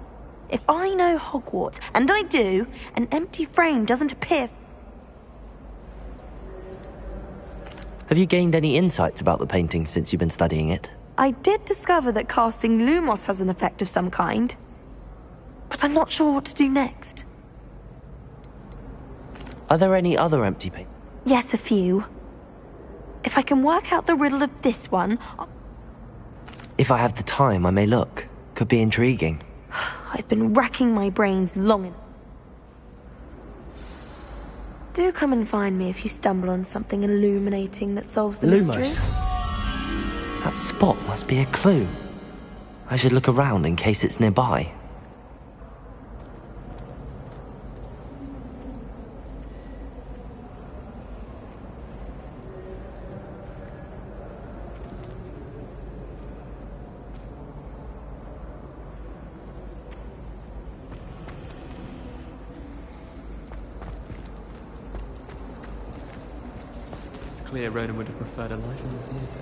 Speaker 5: If I know Hogwarts, and I do, an empty frame doesn't appear.
Speaker 2: Have you gained any insights about the painting since you've been studying it?
Speaker 5: I did discover that casting Lumos has an effect of some kind. But I'm not sure what to do next.
Speaker 2: Are there any other empty paintings?
Speaker 5: Yes, a few. If I can work out the riddle of this one...
Speaker 2: If I have the time, I may look. Could be intriguing.
Speaker 5: I've been racking my brains long enough. Do come and find me if you stumble on something illuminating that solves the mystery.
Speaker 2: Lumos. That spot must be a clue. I should look around in case it's nearby.
Speaker 16: Clear Ronan would have preferred a life in the theatre.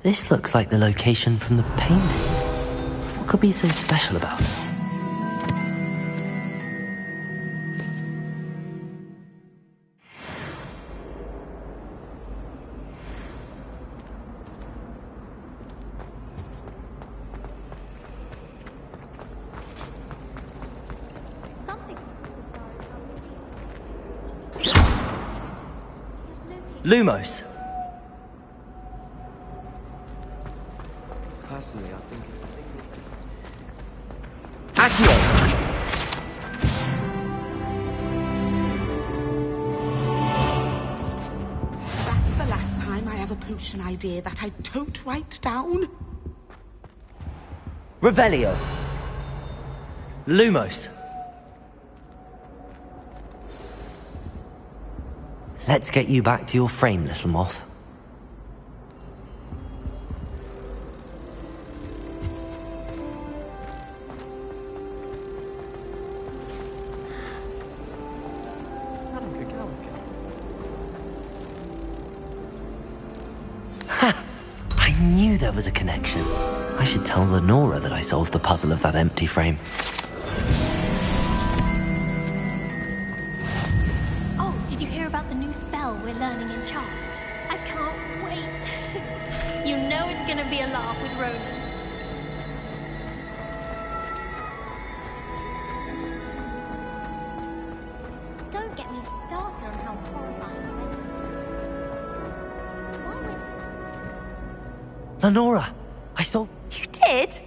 Speaker 2: This looks like the location from the painting. What could be so special about it? Lumos.
Speaker 16: Personally, I think...
Speaker 2: Accio!
Speaker 17: That's the last time I ever pooch an idea that I don't write down.
Speaker 2: Revelio. Lumos. Let's get you back to your frame, little moth. Ha! I knew there was a connection. I should tell Lenora that I solved the puzzle of that empty frame.
Speaker 4: Did you hear about the new spell we're learning in Charles? I can't wait. You know it's gonna be a laugh with Ronan. Don't get me started on how horrifying it is. Why would...
Speaker 2: Lenora, I solved...
Speaker 5: You did?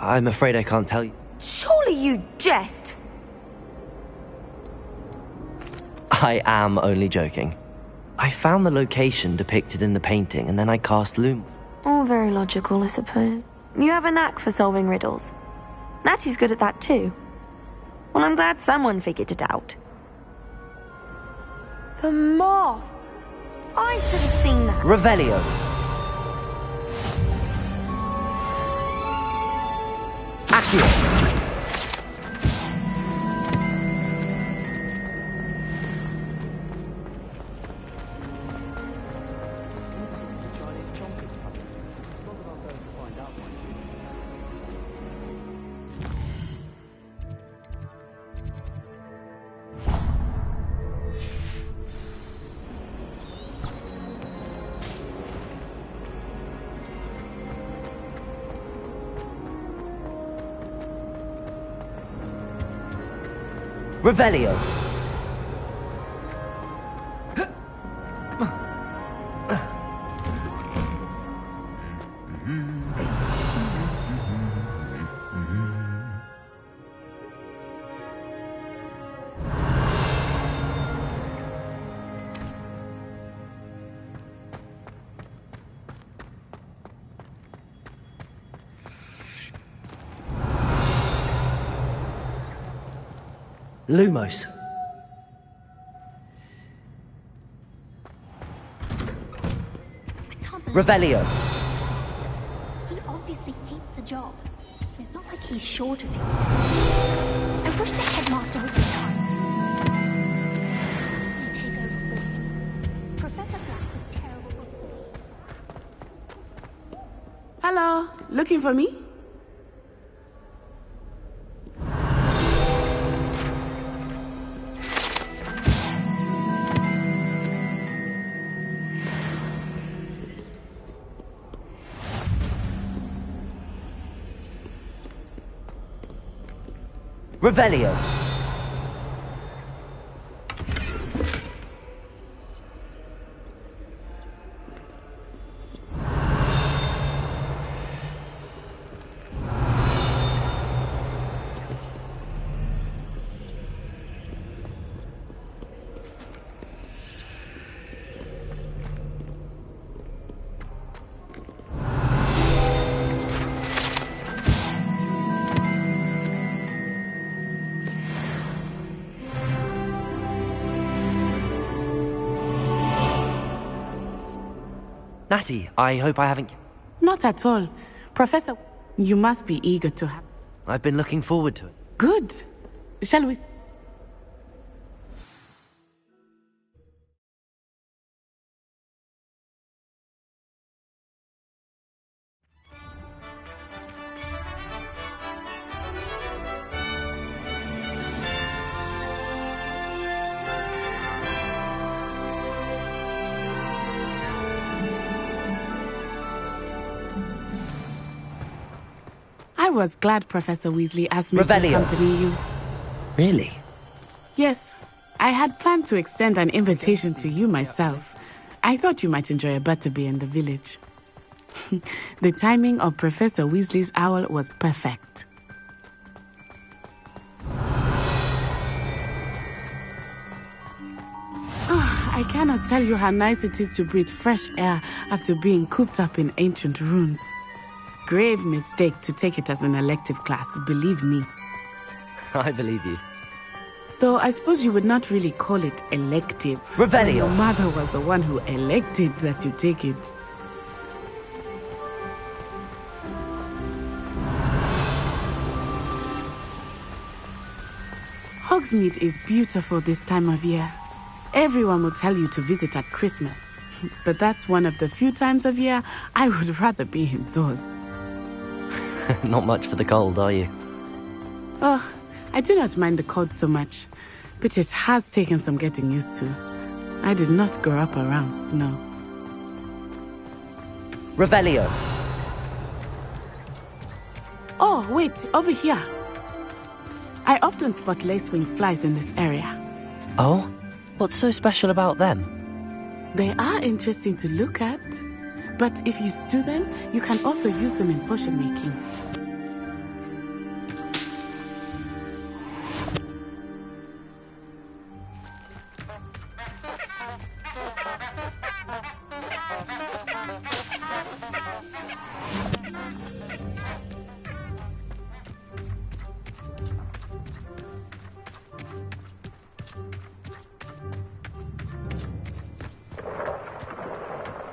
Speaker 2: I'm afraid I can't tell you.
Speaker 5: Surely you jest.
Speaker 2: I am only joking. I found the location depicted in the painting, and then I cast Loom.
Speaker 5: All very logical, I suppose. You have a knack for solving riddles. Natty's good at that too. Well, I'm glad someone figured it out. The moth! I should have seen that.
Speaker 2: Revelio. Accio. Revelio. Lumos. Revelio.
Speaker 4: He obviously hates the job. It's not like he's short of it. I wish the headmaster would stop. Take over for you. Professor Black was terrible.
Speaker 9: Hello, looking for me?
Speaker 2: Revelio. Natty, I hope I haven't...
Speaker 9: Not at all. Professor, you must be eager to have...
Speaker 2: I've been looking forward to it.
Speaker 9: Good. Shall we... I was glad Professor Weasley asked me to accompany you.
Speaker 2: Really?
Speaker 9: Yes. I had planned to extend an invitation to you myself. I thought you might enjoy a butterbeer in the village. The timing of Professor Weasley's owl was perfect. I cannot tell you how nice it is to breathe fresh air after being cooped up in ancient ruins. Grave mistake to take it as an elective class, believe me.
Speaker 2: I believe you.
Speaker 9: Though I suppose you would not really call it elective.
Speaker 2: Revelio.
Speaker 9: Your mother was the one who elected that you take it. Hogsmeade is beautiful this time of year. Everyone will tell you to visit at Christmas. But that's one of the few times of year I would rather be indoors.
Speaker 2: Not much for the cold, are you?
Speaker 9: Oh, I do not mind the cold so much, but it has taken some getting used to. I did not grow up around snow.
Speaker 2: Revelio.
Speaker 9: Oh, wait, over here. I often spot lacewing flies in this area.
Speaker 2: Oh? What's so special about them?
Speaker 9: They are interesting to look at. But if you stew them, you can also use them in potion making.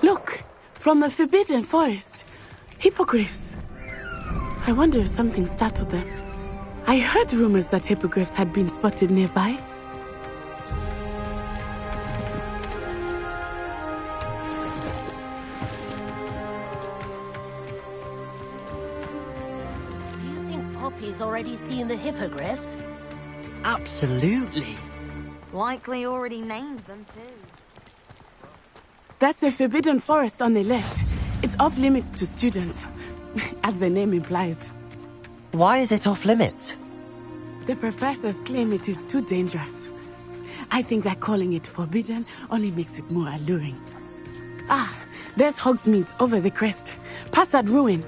Speaker 9: Look! From the Forbidden Forest. Hippogriffs. I wonder if something startled them. I heard rumors that hippogriffs had been spotted nearby.
Speaker 1: Do you think Poppy's already seen the hippogriffs?
Speaker 2: Absolutely.
Speaker 5: Likely already named them too.
Speaker 9: That's the Forbidden Forest on the left. It's off limits to students, as the name implies.
Speaker 2: Why is it off limits?
Speaker 9: The professors claim it is too dangerous. I think that calling it forbidden only makes it more alluring. Ah, there's Hogsmeade over the crest. Past that ruin.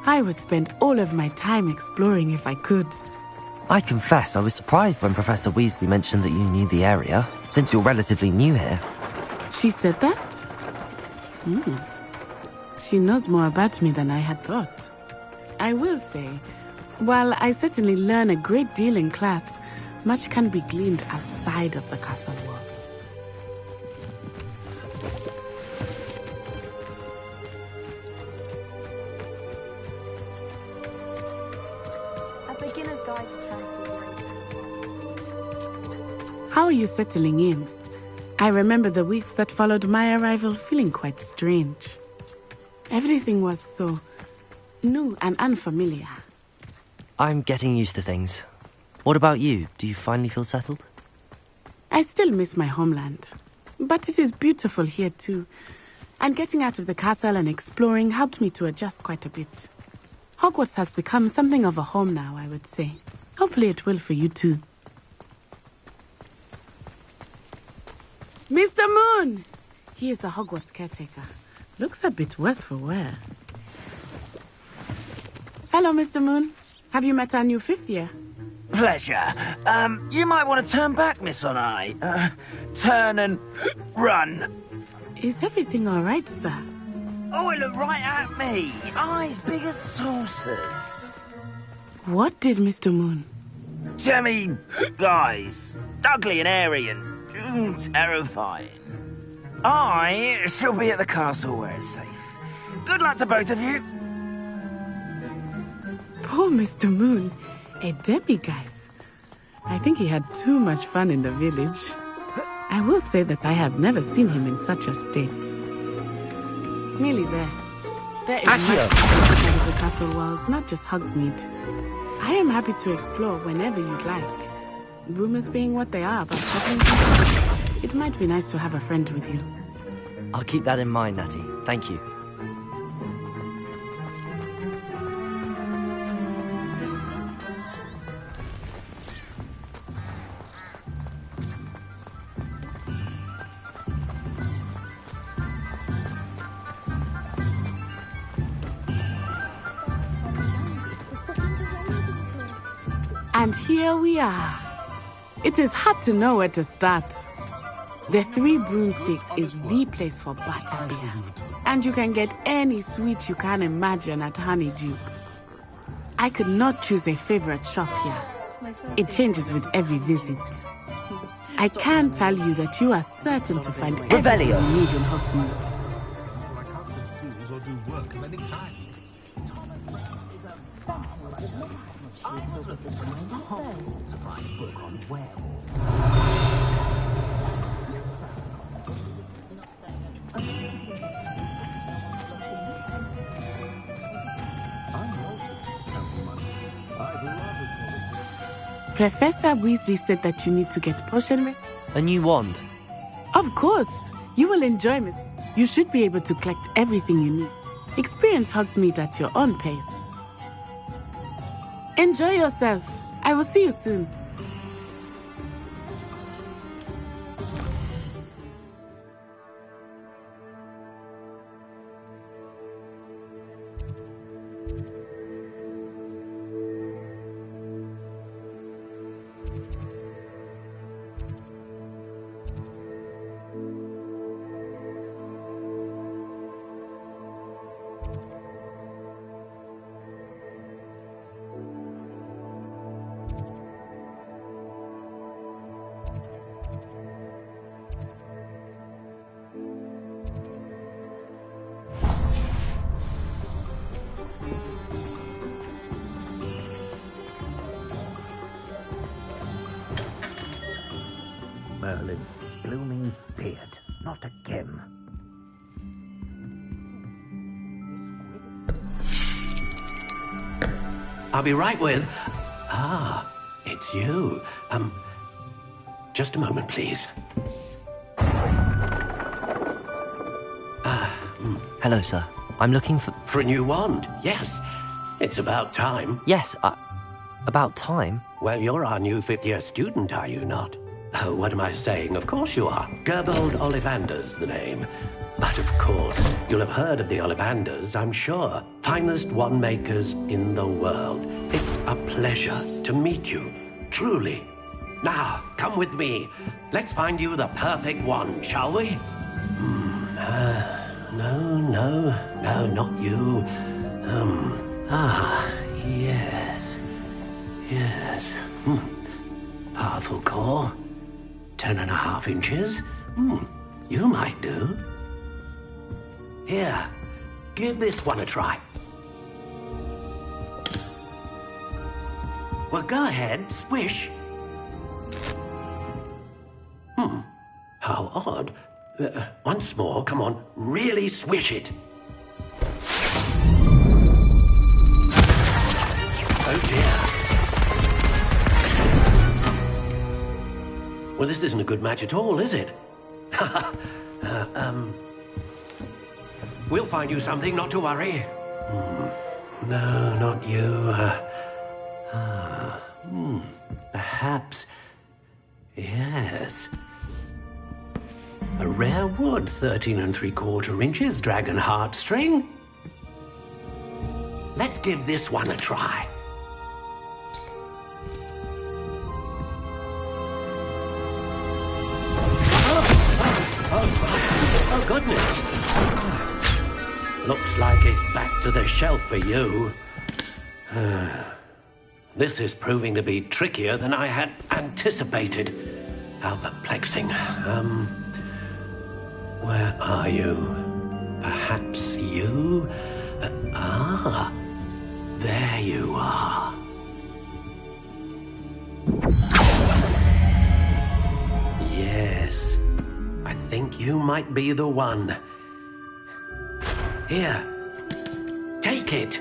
Speaker 9: I would spend all of my time exploring if I could.
Speaker 2: I confess I was surprised when Professor Weasley mentioned that you knew the area, since you're relatively new here.
Speaker 9: She said that? She knows more about me than I had thought. I will say, while I certainly learn a great deal in class, much can be gleaned outside of the castle walls.
Speaker 5: A beginner's guide to tranquility.
Speaker 9: How are you settling in? I remember the weeks that followed my arrival feeling quite strange. Everything was so new and unfamiliar.
Speaker 2: I'm getting used to things. What about you? Do you finally feel settled?
Speaker 9: I still miss my homeland, but it is beautiful here too. And getting out of the castle and exploring helped me to adjust quite a bit. Hogwarts has become something of a home now, I would say. Hopefully it will for you too. Mr. Moon! He is the Hogwarts caretaker. Looks a bit worse for wear. Hello, Mr. Moon. Have you met our new 5th year?
Speaker 18: Pleasure. You might want to turn back, Miss Onai. Turn and run.
Speaker 9: Is everything all right, sir?
Speaker 18: Oh, it looked right at me. Eyes big as saucers.
Speaker 9: What did Mr. Moon?
Speaker 18: Jemmy, guys. Ugly and airy and terrifying. I shall be at the castle where it's safe. Good luck to both of you.
Speaker 9: Poor Mr. Moon. A demiguise. I think he had too much fun in the village. I will say that I have never seen him in such a state. Nearly there. There is much outside of the castle walls, not just Hogsmeade. I am happy to explore whenever you'd like. Rumors being what they are about traveling people, it might be nice to have a friend with you.
Speaker 2: I'll keep that in mind, Natty. Thank you.
Speaker 9: And here we are. It is hard to know where to start. The Three Broomsticks is the place for butterbeer. And you can get any sweet you can imagine at Honeydukes. I could not choose a favorite shop here. It changes with every visit. I can tell you that you are certain to find everything you need in Hogsmeade. Professor Weasley said that you need to get potion.
Speaker 2: A new wand?
Speaker 9: Of course. You will enjoy it. You should be able to collect everything you need. Experience Hogsmeade at your own pace. Enjoy yourself. I will see you soon.
Speaker 8: Merlin's blooming beard, not again.
Speaker 10: I'll be right with... Ah, it's you. Just a moment, please.
Speaker 2: Hello, sir. I'm looking for...
Speaker 10: For a new wand, yes. It's about time.
Speaker 2: Yes, about time?
Speaker 10: Well, you're our new 5th-year student, are you not? Oh, what am I saying? Of course you are. Gerbold Ollivander's the name. But of course, you'll have heard of the Ollivanders, I'm sure. Finest wand makers in the world. It's a pleasure to meet you, truly. Now, come with me. Let's find you the perfect wand, shall we? No, not you. Yes. Powerful core. 10.5 inches. You might do. Here, give this one a try. Well, go ahead, swish. How odd. Once more, come on, really swish it. Oh dear. Well, this isn't a good match at all, is it? We'll find you something, not to worry. No, not you. Perhaps... Yes. A rare wood, 13 3/4 inches, dragon heartstring. Let's give this one a try. Oh, goodness. Looks like it's back to the shelf for you. This is proving to be trickier than I had anticipated. How perplexing. Where are you? Perhaps you? There you are. Yes, I think you might be the one. Here, take it.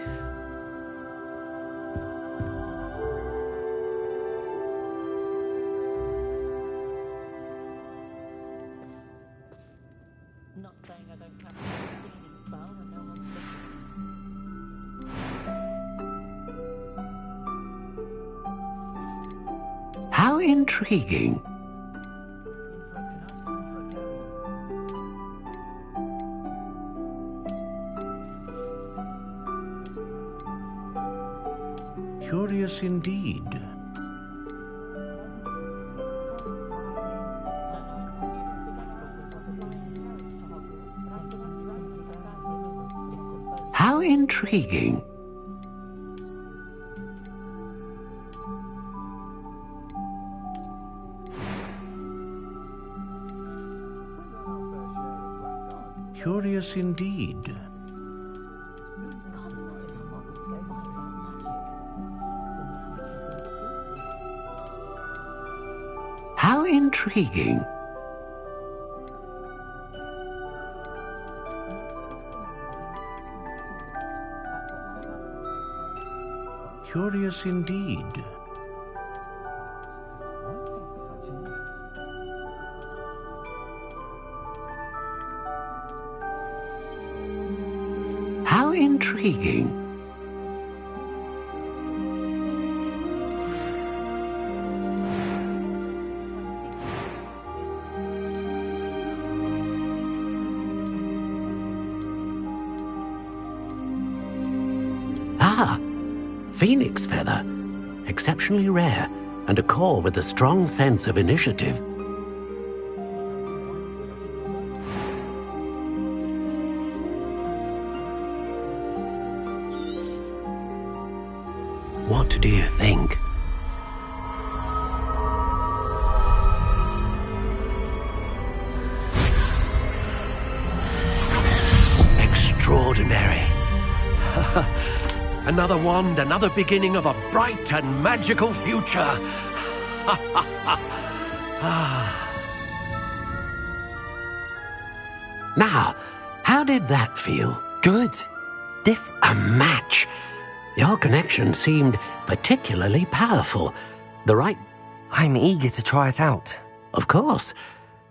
Speaker 10: How intriguing. Curious indeed. How intriguing. Curious indeed. How intriguing. Curious indeed. How intriguing. Phoenix feather. Exceptionally rare, and a core with a strong sense of initiative. What do you think? Extraordinary. Another wand, another beginning of a bright and magical future. Now, how did that feel? Good. A match. Your connection seemed particularly powerful. The right...
Speaker 2: I'm eager to try it out.
Speaker 10: Of course.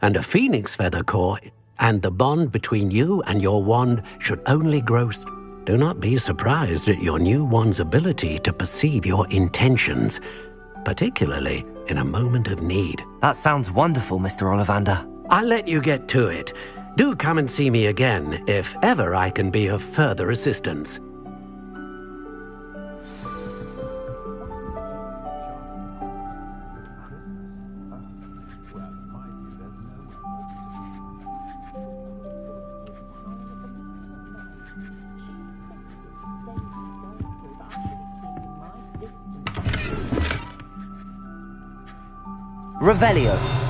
Speaker 10: And a phoenix feather core, and the bond between you and your wand should only grow... Do not be surprised at your new wand's ability to perceive your intentions. particularly in a moment of need.
Speaker 2: That sounds wonderful, Mr. Ollivander.
Speaker 10: I'll let you get to it. Do come and see me again if ever I can be of further assistance.
Speaker 2: Revelio.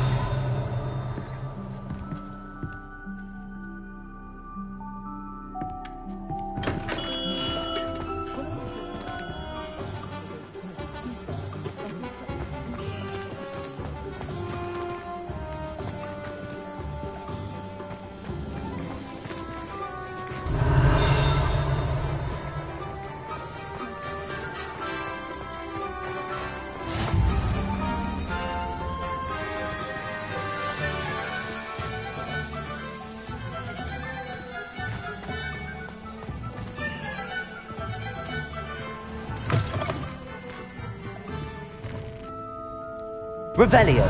Speaker 2: Revelio.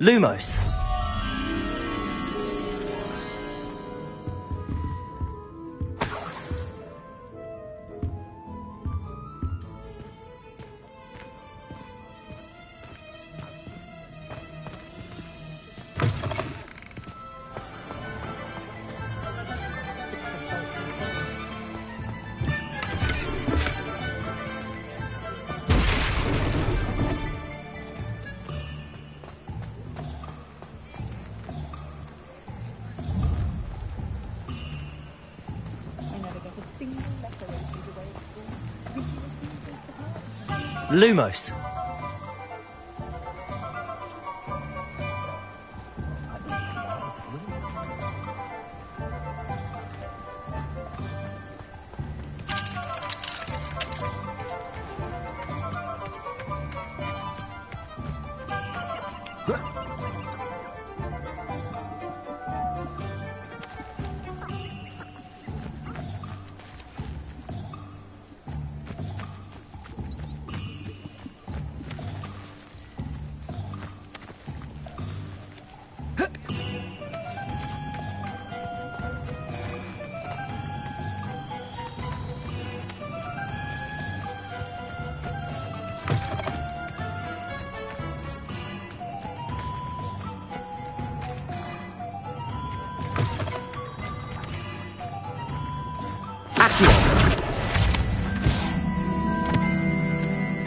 Speaker 2: Lumos. Lumos.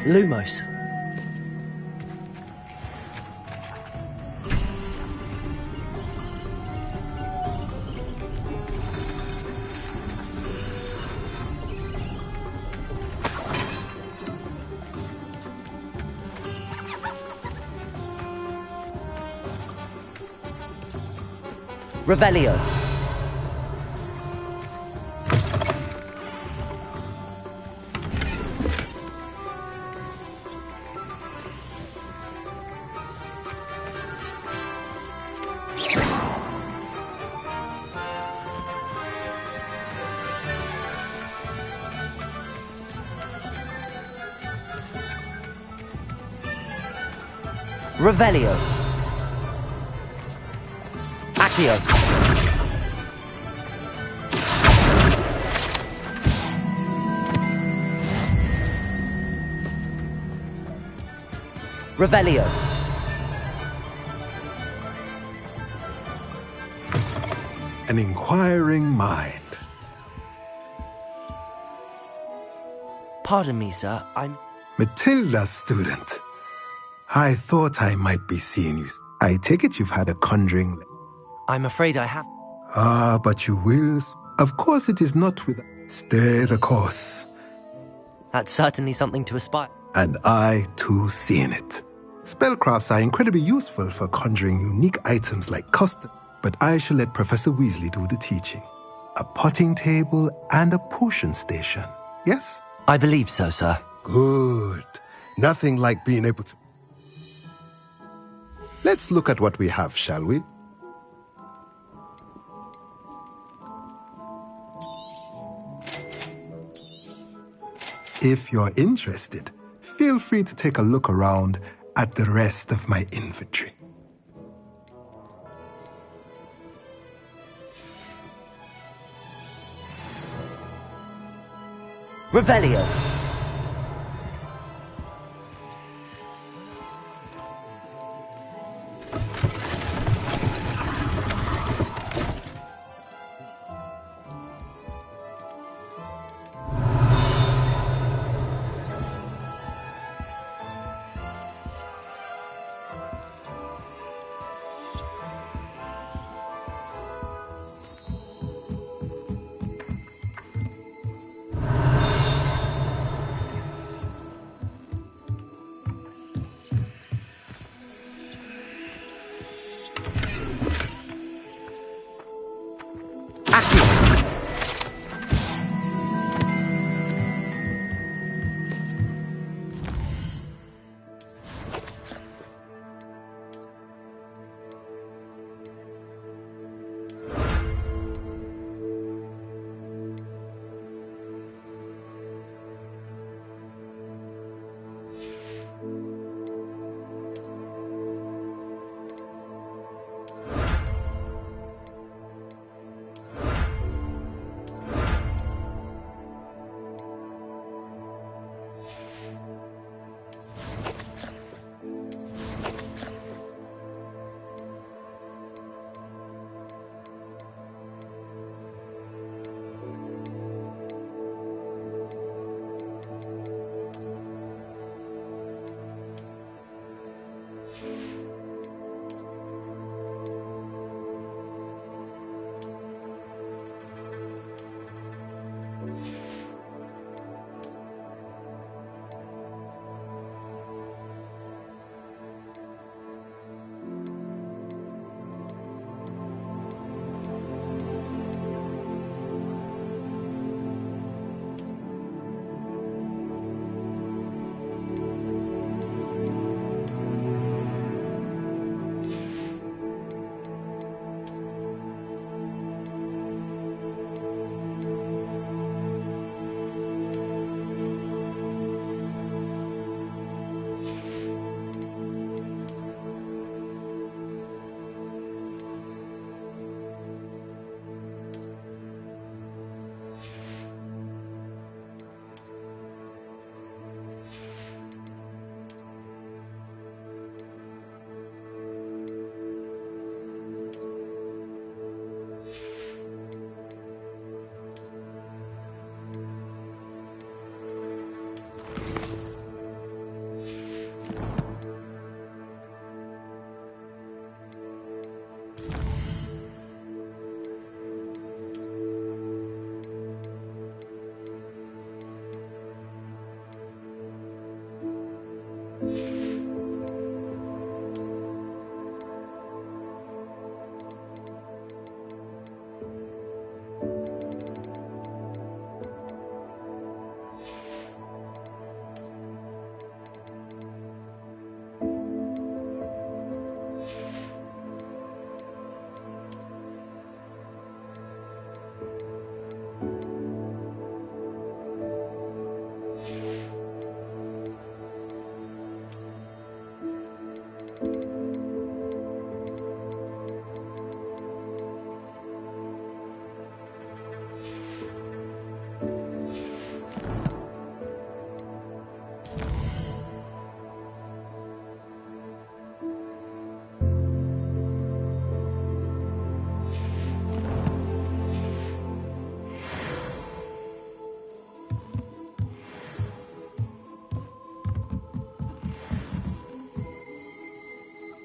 Speaker 2: Lumos. Revelio. Revelio. Accio. Revelio.
Speaker 19: An inquiring mind.
Speaker 2: Pardon me, sir. I'm...
Speaker 19: Matilda's student. I thought I might be seeing you. I take it you've had a conjuring...
Speaker 2: I'm afraid I have...
Speaker 19: Ah, but you will... Of course it is not with... Stay the course.
Speaker 2: That's certainly something to aspire...
Speaker 19: And I, too, see in it. Spellcrafts are incredibly useful for conjuring unique items like custom, but I shall let Professor Weasley do the teaching. A potting table and a potion station, yes?
Speaker 2: I believe so, sir.
Speaker 19: Good. Nothing like being able to... Let's look at what we have, shall we? If you're interested, feel free to take a look around at the rest of my inventory.
Speaker 2: Revelio.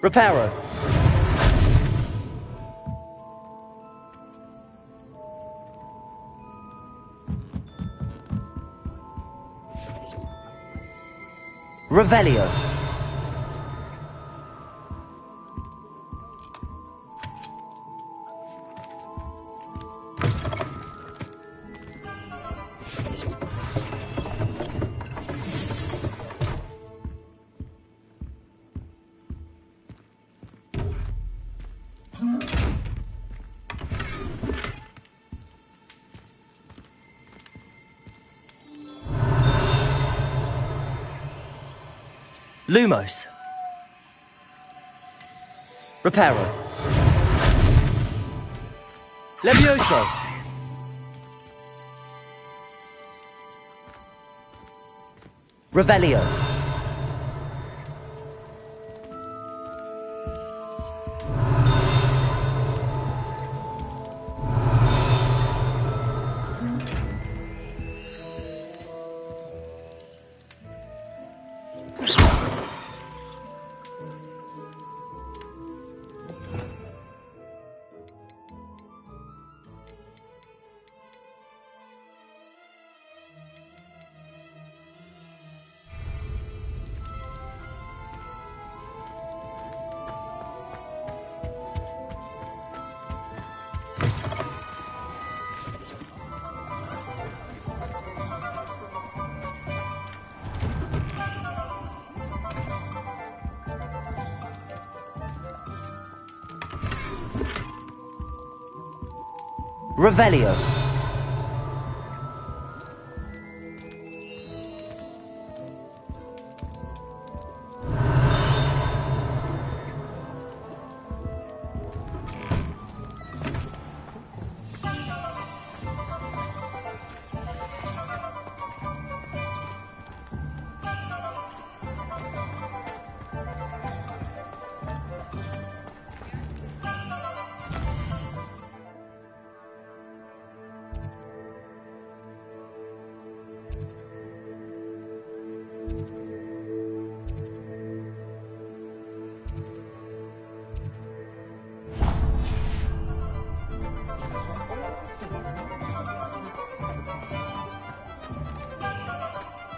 Speaker 2: Reparo. Revelio. Lumos. Reparo. Levioso. Revelio. Revelio.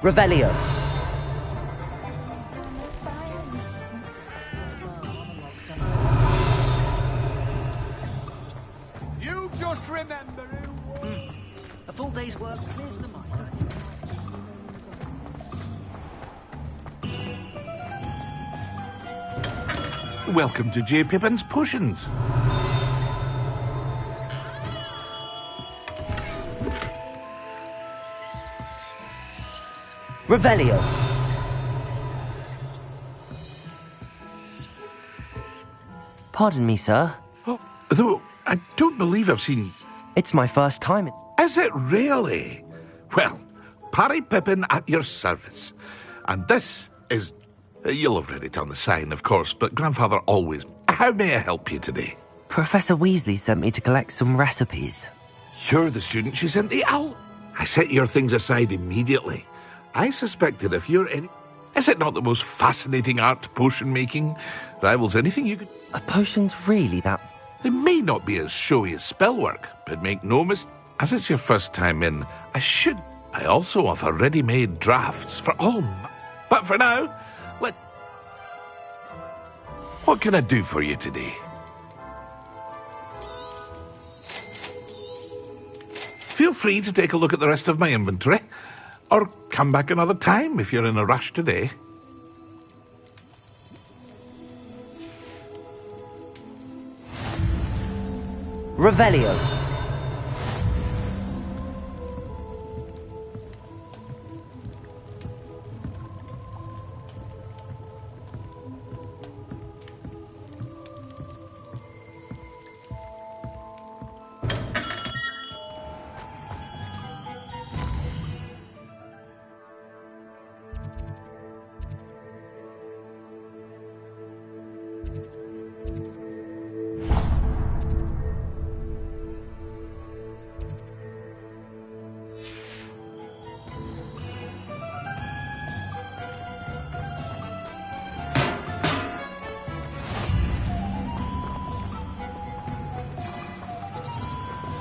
Speaker 2: Revelio.
Speaker 20: You just remember who won.
Speaker 21: A full day's work clears the mind.
Speaker 15: Welcome to J. Pippin's Potions.
Speaker 2: Revelio. Pardon me, sir.
Speaker 15: Oh, though I don't believe I've seen...
Speaker 2: It's my first time.
Speaker 15: Is it really? Well, Parry Pippin at your service. And this is... You'll have read it on the sign, of course, but Grandfather always... How may I help you today?
Speaker 2: Professor Weasley sent me to collect some recipes.
Speaker 15: You're the student she sent the owl. I set your things aside immediately. I suspected if you're any... Is it not the most fascinating art, potion making? Rivals anything you could...
Speaker 2: Are potions really that...
Speaker 15: They may not be as showy as spellwork, but make no mistake. As it's your first time in, I also offer ready-made drafts for all... But for now, What can I do for you today? Feel free to take a look at the rest of my inventory. Or come back another time if you're in a rush today.
Speaker 2: Revelio.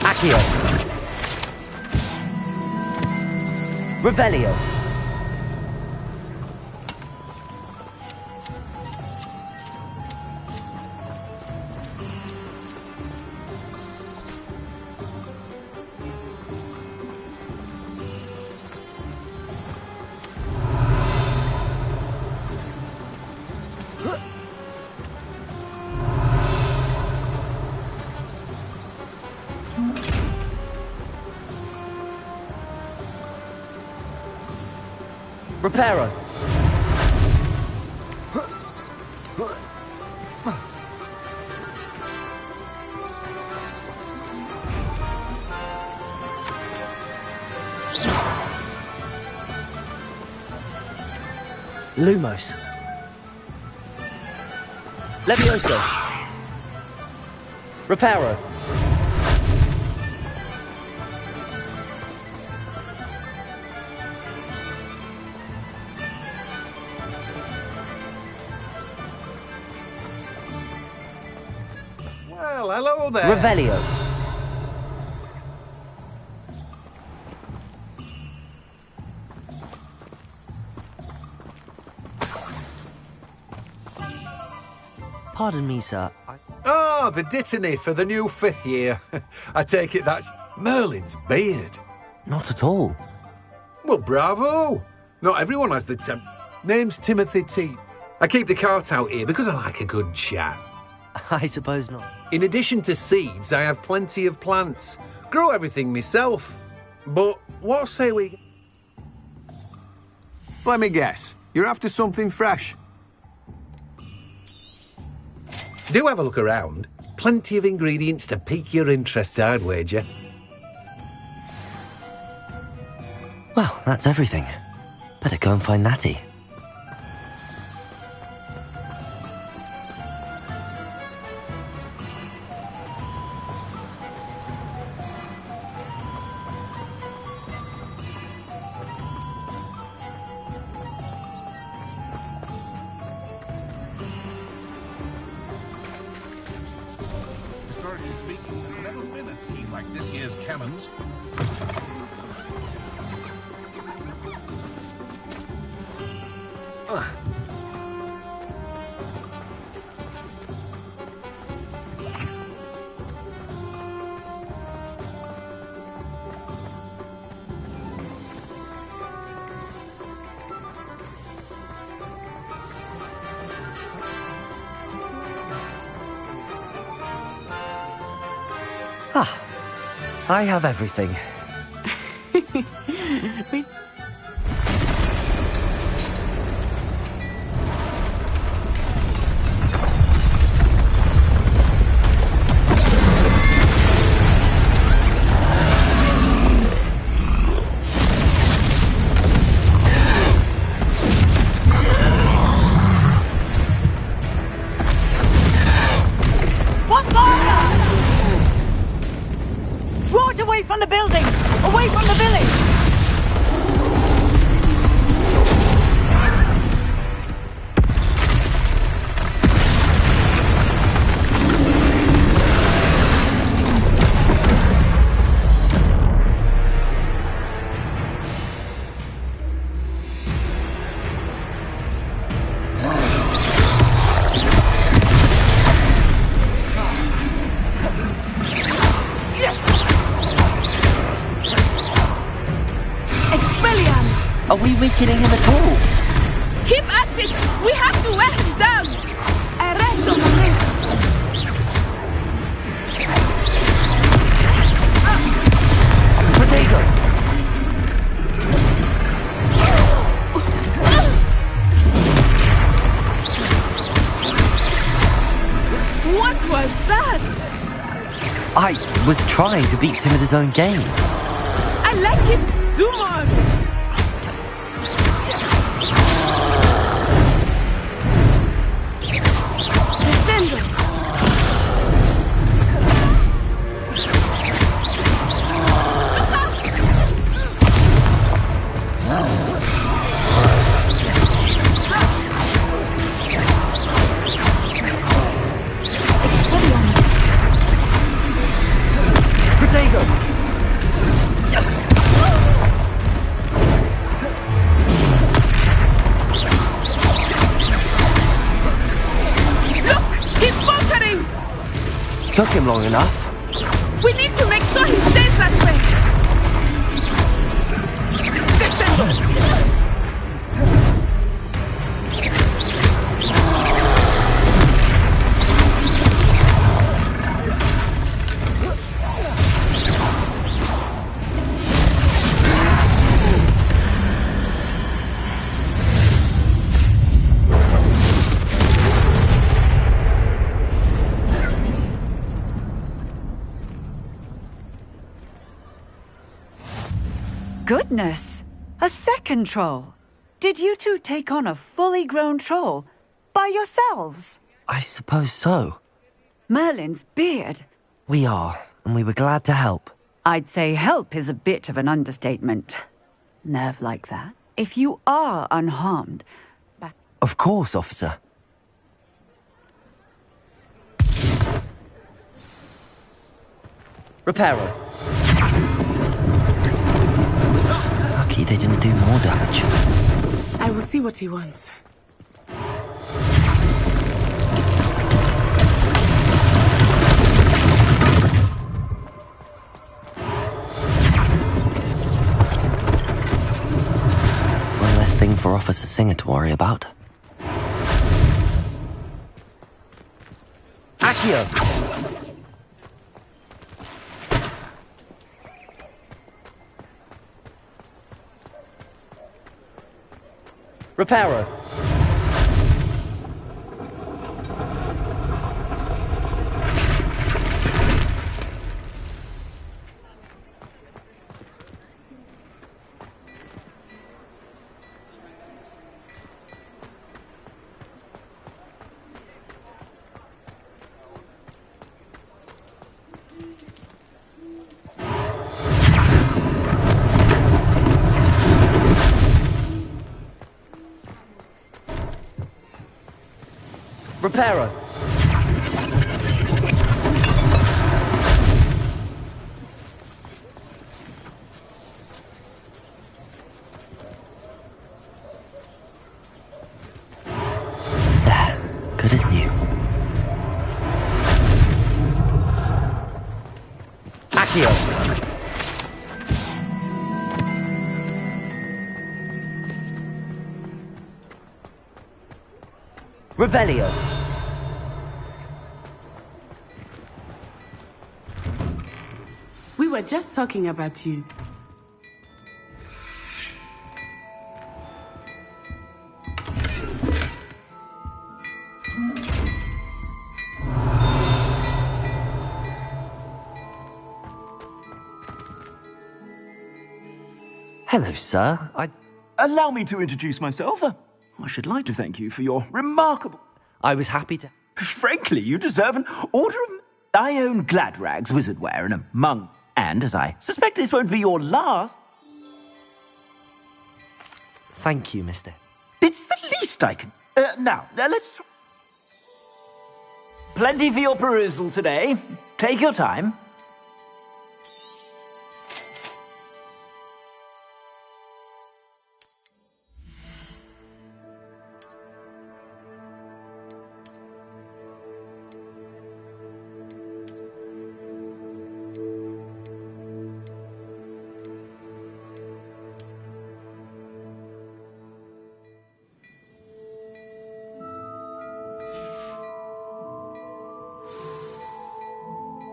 Speaker 2: Accio. Revelio. Reparo. Lumos. Levioso. Reparo.
Speaker 20: Well, hello there.
Speaker 2: Revelio. Pardon me, sir.
Speaker 20: Oh, the dittany for the new 5th year. I take it that's Merlin's beard.
Speaker 2: Not at all.
Speaker 20: Well, bravo. Not everyone has the Name's Timothy T. I keep the cart out here because I like a good chat.
Speaker 2: I suppose not.
Speaker 20: In addition to seeds, I have plenty of plants. Grow everything myself. But what say we...
Speaker 6: Let me guess. You're after something fresh.
Speaker 20: Do have a look around. Plenty of ingredients to pique your interest, I'd wager.
Speaker 2: Well, that's everything. Better go and find Natty.
Speaker 15: Historically speaking, there's never been a team like this year's Cannons.
Speaker 2: Ah, I have everything.
Speaker 22: What fire? Draw it away from the building! Away from the village!
Speaker 2: Are we weakening him at all?
Speaker 23: Keep at it! We have to wear him down! Arresto momento!
Speaker 2: Protego!
Speaker 23: What was that?
Speaker 2: I was trying to beat him at his own game.
Speaker 23: I like it! Do more of it!
Speaker 2: Took him long enough.
Speaker 23: We need to make sure he stays that way.
Speaker 22: Goodness! A second troll. Did you two take on a fully grown troll? By yourselves?
Speaker 2: I suppose so.
Speaker 22: Merlin's beard.
Speaker 2: We are, and we were glad to help.
Speaker 22: I'd say help is a bit of an understatement. Nerve like that. If you are unharmed...
Speaker 2: Of course, officer. Reparo. Lucky they didn't do more damage.
Speaker 9: I will see what he wants.
Speaker 2: One less thing for Officer Singer to worry about. Accio! Reparo. Reparo. There, good as new. Accio. Revelio.
Speaker 9: We were just talking about you.
Speaker 2: Hello, sir.
Speaker 3: Allow me to introduce myself. I should like to thank you for your remarkable...
Speaker 2: I was happy to...
Speaker 3: Frankly, you deserve an order of... I own Gladrag's Wizardwear and among... And, as I suspect this won't be your last...
Speaker 2: Thank you, mister.
Speaker 3: It's the least I can... now, let's... Plenty for your perusal today. Take your time.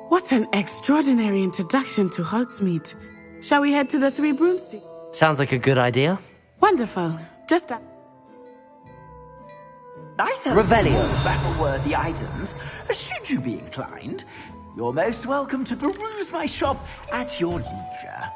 Speaker 9: What an extraordinary introduction to Hogsmeade. Shall we head to the Three Broomsticks?
Speaker 2: Sounds like a good idea.
Speaker 9: Wonderful. Just
Speaker 3: I sell
Speaker 2: Revelio.
Speaker 3: battle-worthy items. Should you be inclined, you're most welcome to peruse my shop at your leisure.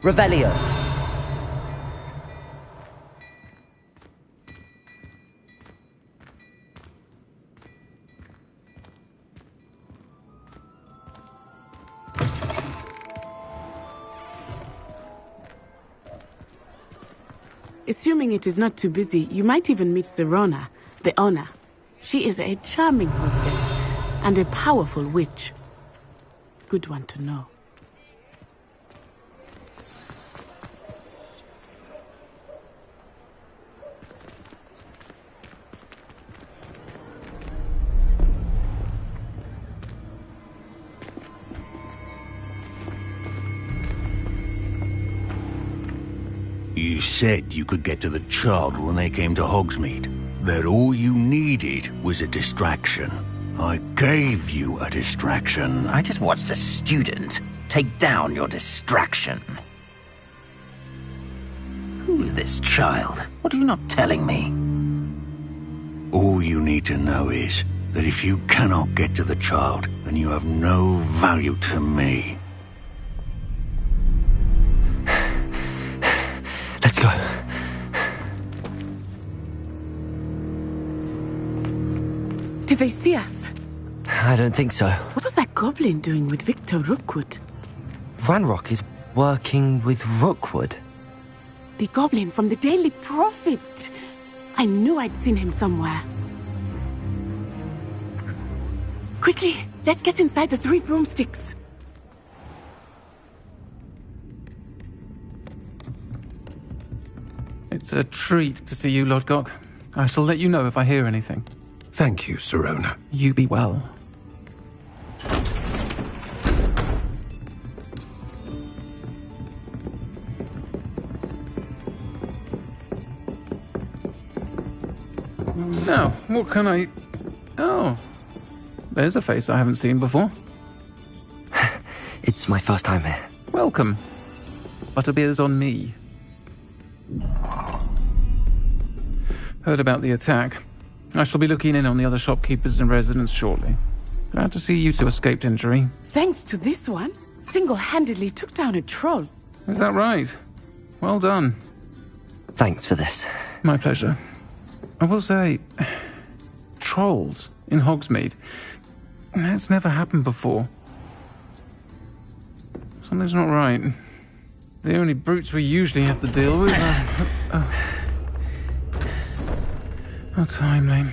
Speaker 2: Revelio.
Speaker 9: Assuming it is not too busy, you might even meet Serona, the owner. She is a charming hostess and a powerful witch. Good one to know.
Speaker 7: You said you could get to the child when they came to Hogsmeade. That all you needed was a distraction. I gave you a distraction.
Speaker 18: I just watched a student take down your distraction. Who's this child? What are you not telling me?
Speaker 7: All you need to know is that if you cannot get to the child, then you have no value to me.
Speaker 2: Let's go.
Speaker 9: Did they see us?
Speaker 2: I don't think so.
Speaker 9: What was that goblin doing with Victor Rookwood?
Speaker 2: Ranrock is working with Rookwood.
Speaker 9: The goblin from the Daily Prophet. I knew I'd seen him somewhere. Quickly, let's get inside the 3 broomsticks.
Speaker 16: It's a treat to see you, Lodgok. I shall let you know if I hear anything.
Speaker 20: Thank you, Sirona.
Speaker 16: You be well. Now, what can I... Oh, there's a face I haven't seen before.
Speaker 2: It's my first time here.
Speaker 16: Welcome. Butterbeer's on me. Heard about the attack. I shall be looking in on the other shopkeepers and residents shortly. Glad to see you two escaped injury.
Speaker 9: Thanks to this one, single-handedly took down a troll.
Speaker 16: Is that right? Well done.
Speaker 2: Thanks for this.
Speaker 16: My pleasure. I will say, trolls in Hogsmeade. That's never happened before. Something's not right. The only brutes we usually have to deal with are... How timely.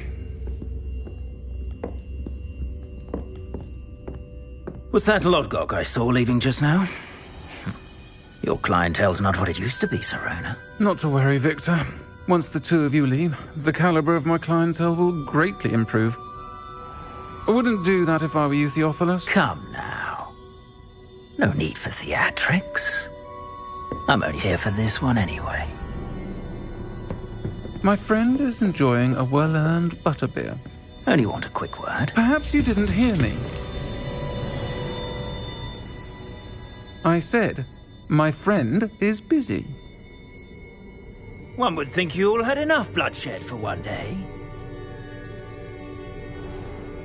Speaker 18: Was that Lodgok I saw leaving just now? Your clientele's not what it used to be, Sirona.
Speaker 16: Not to worry, Victor. Once the two of you leave, the caliber of my clientele will greatly improve. I wouldn't do that if I were you, Theophilus.
Speaker 18: Come now. No need for theatrics. I'm only here for this one anyway.
Speaker 16: My friend is enjoying a well-earned butterbeer.
Speaker 18: Only want a quick word.
Speaker 16: Perhaps you didn't hear me. I said, my friend is busy.
Speaker 18: One would think you all had enough bloodshed for one day.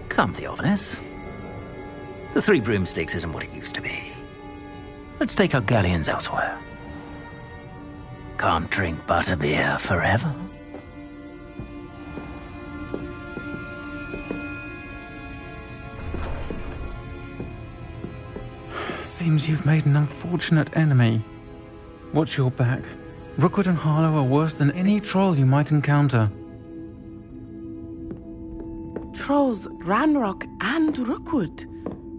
Speaker 18: Come, Theophilus. The 3 broomsticks isn't what it used to be. Let's take our galleons elsewhere. Can't drink butterbeer forever.
Speaker 16: Seems you've made an unfortunate enemy. Watch your back. Rookwood and Harlow are worse than any troll you might encounter.
Speaker 9: Trolls, Ranrock, and Rookwood.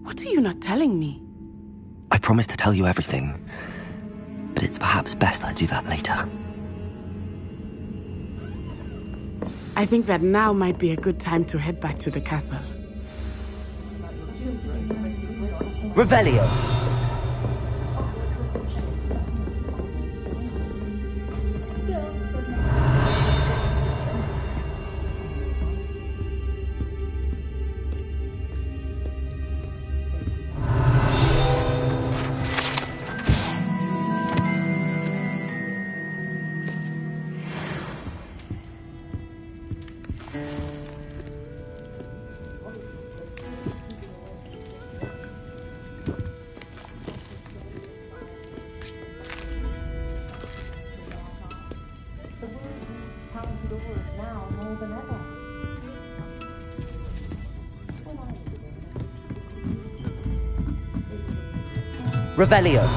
Speaker 9: What are you not telling me?
Speaker 2: I promised to tell you everything, but it's perhaps best I do that later.
Speaker 9: I think that now might be a good time to head back to the castle.
Speaker 2: Revelio. Revelio.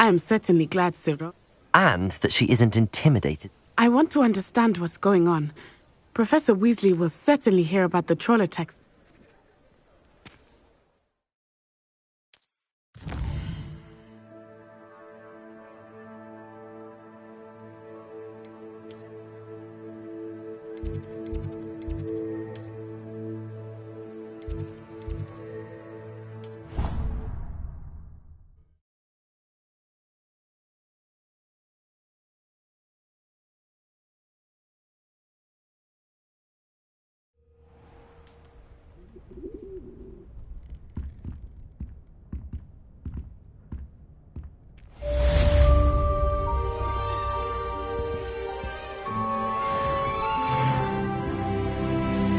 Speaker 9: am certainly glad, Cyril.
Speaker 2: And that she isn't intimidated.
Speaker 9: I want to understand what's going on. Professor Weasley will certainly hear about the troll attacks.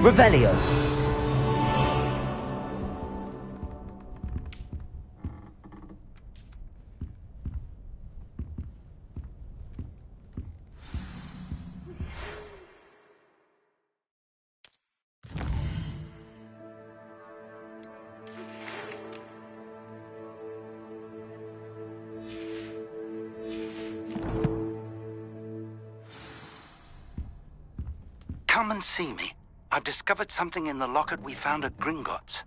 Speaker 2: Revelio.
Speaker 8: Come and see me. I've discovered something in the locket we found at Gringotts.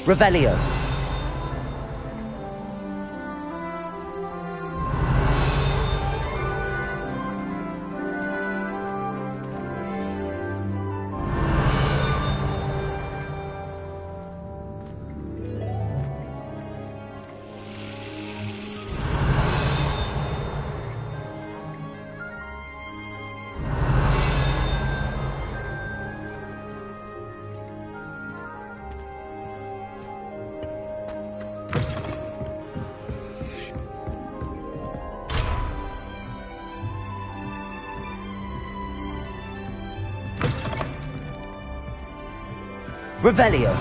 Speaker 2: Revelio. Revelio.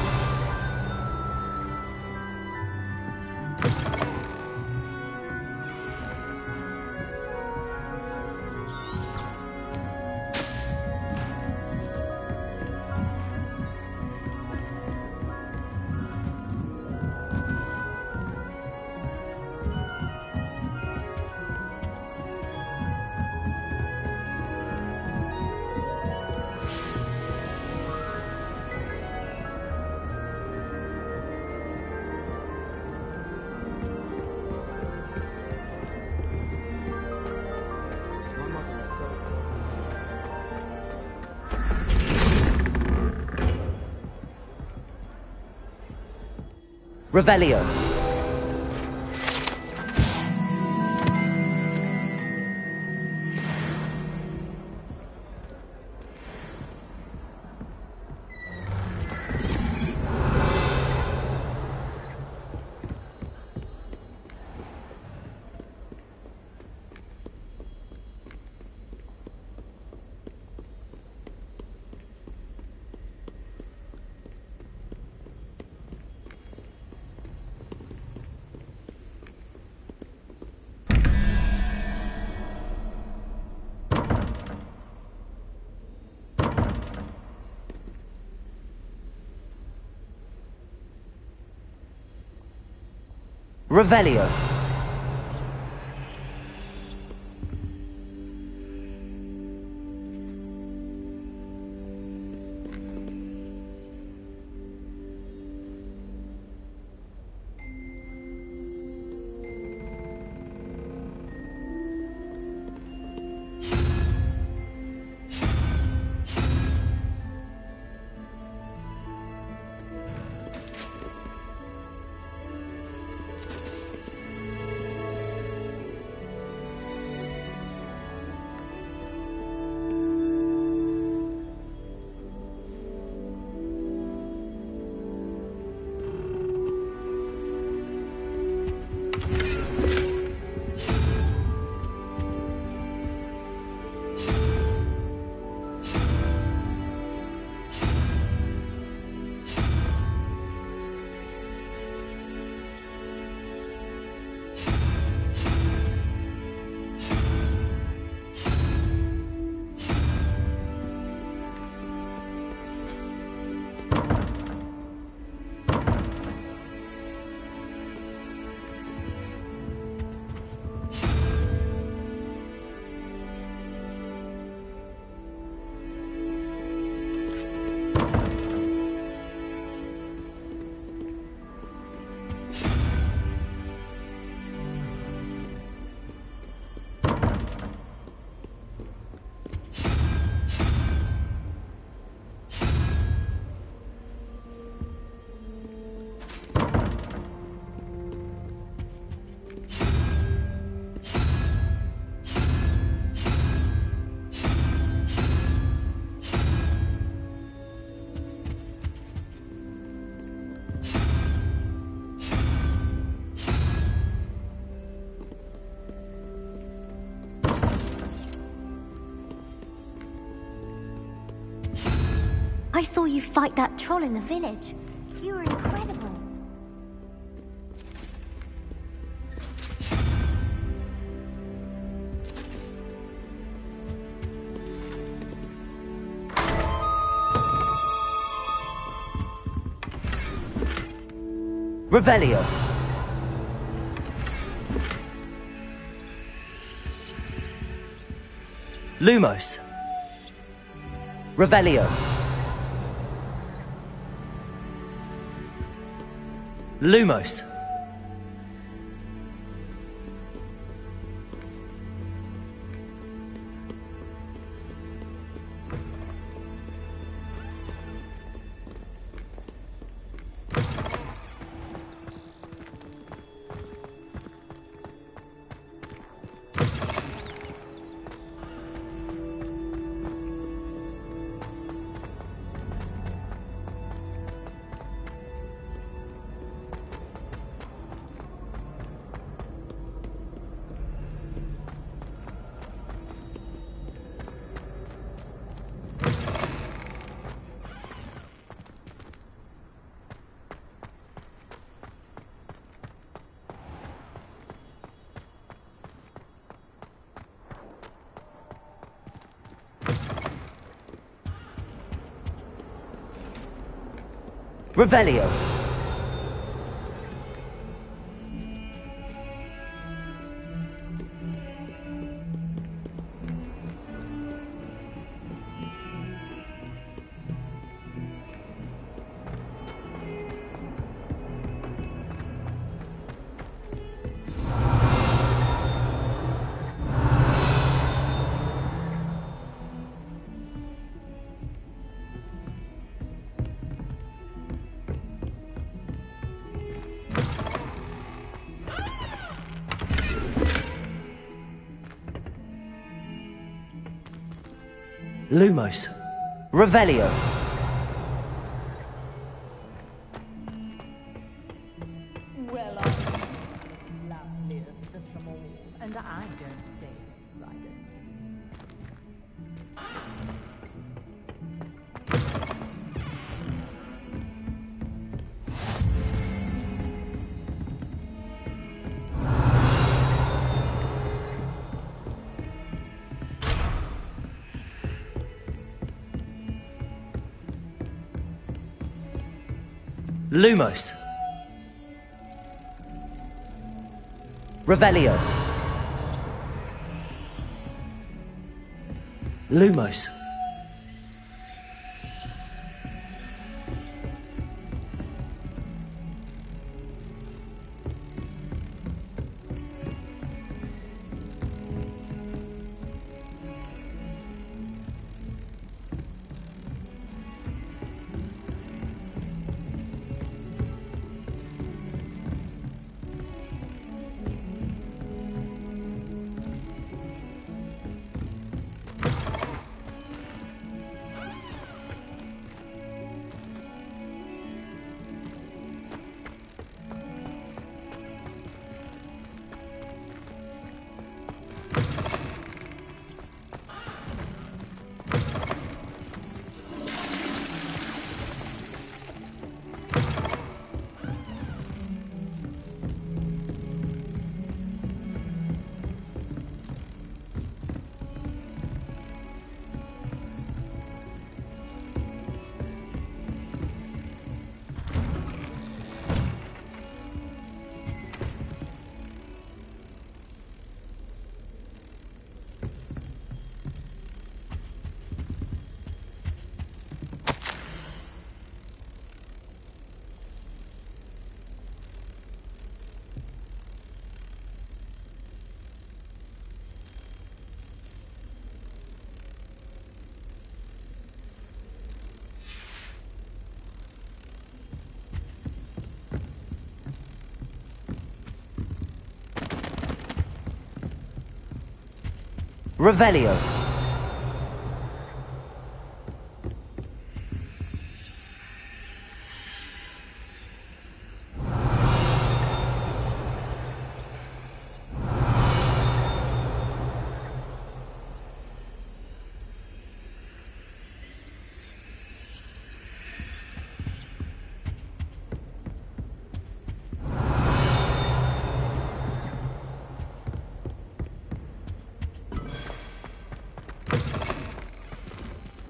Speaker 2: Revelio. Revelio.
Speaker 4: I saw you fight that troll in the village. You were incredible.
Speaker 2: Revelio. Lumos. Revelio. Lumos. Revelio. Lumos. Revelio.
Speaker 21: Well, I'm loveliest of them all, and I don't say right.
Speaker 2: Lumos. Revelio. Lumos. Revelio.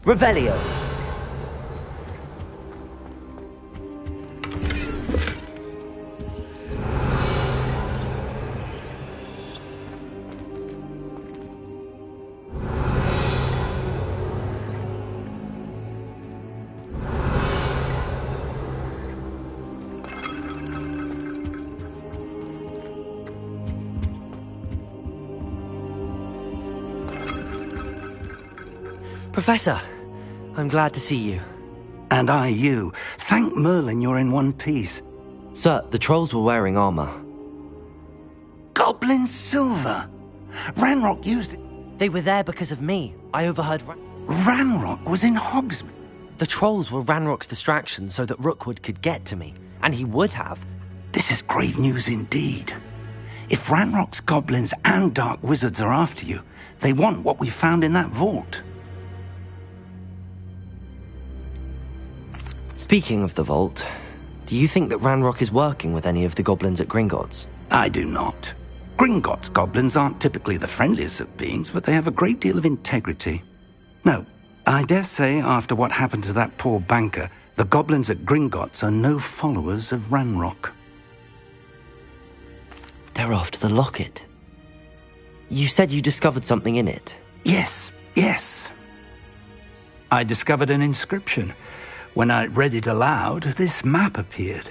Speaker 2: Revelio. Professor, I'm glad to see you.
Speaker 8: And I you. Thank Merlin you're in one piece.
Speaker 2: Sir, the trolls were wearing armor.
Speaker 8: Goblin silver! Ranrock used it.
Speaker 2: They were there because of me. I overheard
Speaker 8: Ranrock was in Hogsmeade.
Speaker 2: The trolls were Ranrock's distraction so that Rookwood could get to me. And he would have.
Speaker 8: This is grave news indeed. If Ranrock's goblins and dark wizards are after you, they want what we found in that vault.
Speaker 2: Speaking of the vault, do you think that Ranrock is working with any of the goblins at Gringotts?
Speaker 8: I do not. Gringotts goblins aren't typically the friendliest of beings, but they have a great deal of integrity. No, I dare say after what happened to that poor banker, the goblins at Gringotts are no followers of Ranrock.
Speaker 2: They're after the locket. You said you discovered something in it.
Speaker 8: Yes. I discovered an inscription. When I read it aloud, this map appeared.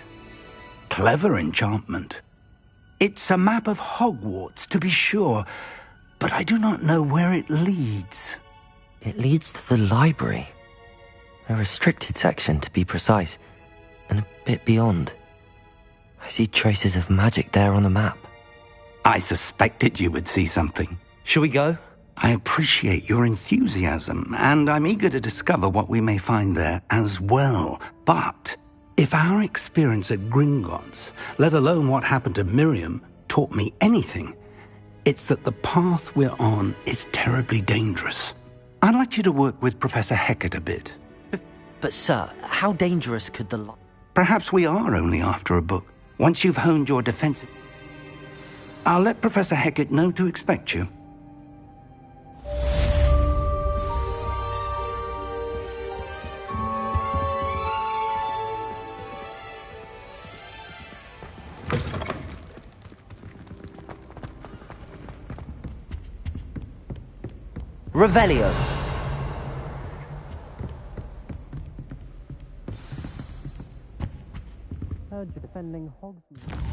Speaker 8: Clever enchantment. It's a map of Hogwarts, to be sure, but I do not know where it leads.
Speaker 2: It leads to the library. A restricted section, to be precise, and a bit beyond. I see traces of magic there on the map.
Speaker 8: I suspected you would see something.
Speaker 2: Shall we go?
Speaker 8: I appreciate your enthusiasm, and I'm eager to discover what we may find there as well. But if our experience at Gringotts, let alone what happened to Miriam, taught me anything, it's that the path we're on is terribly dangerous. I'd like you to work with Professor Hecat a bit.
Speaker 2: But sir, how dangerous could the
Speaker 8: Perhaps we are only after a book. Once you've honed your defense, I'll let Professor Hecat know to expect you.
Speaker 2: Revelio. Heard you're defending Hogsmeade.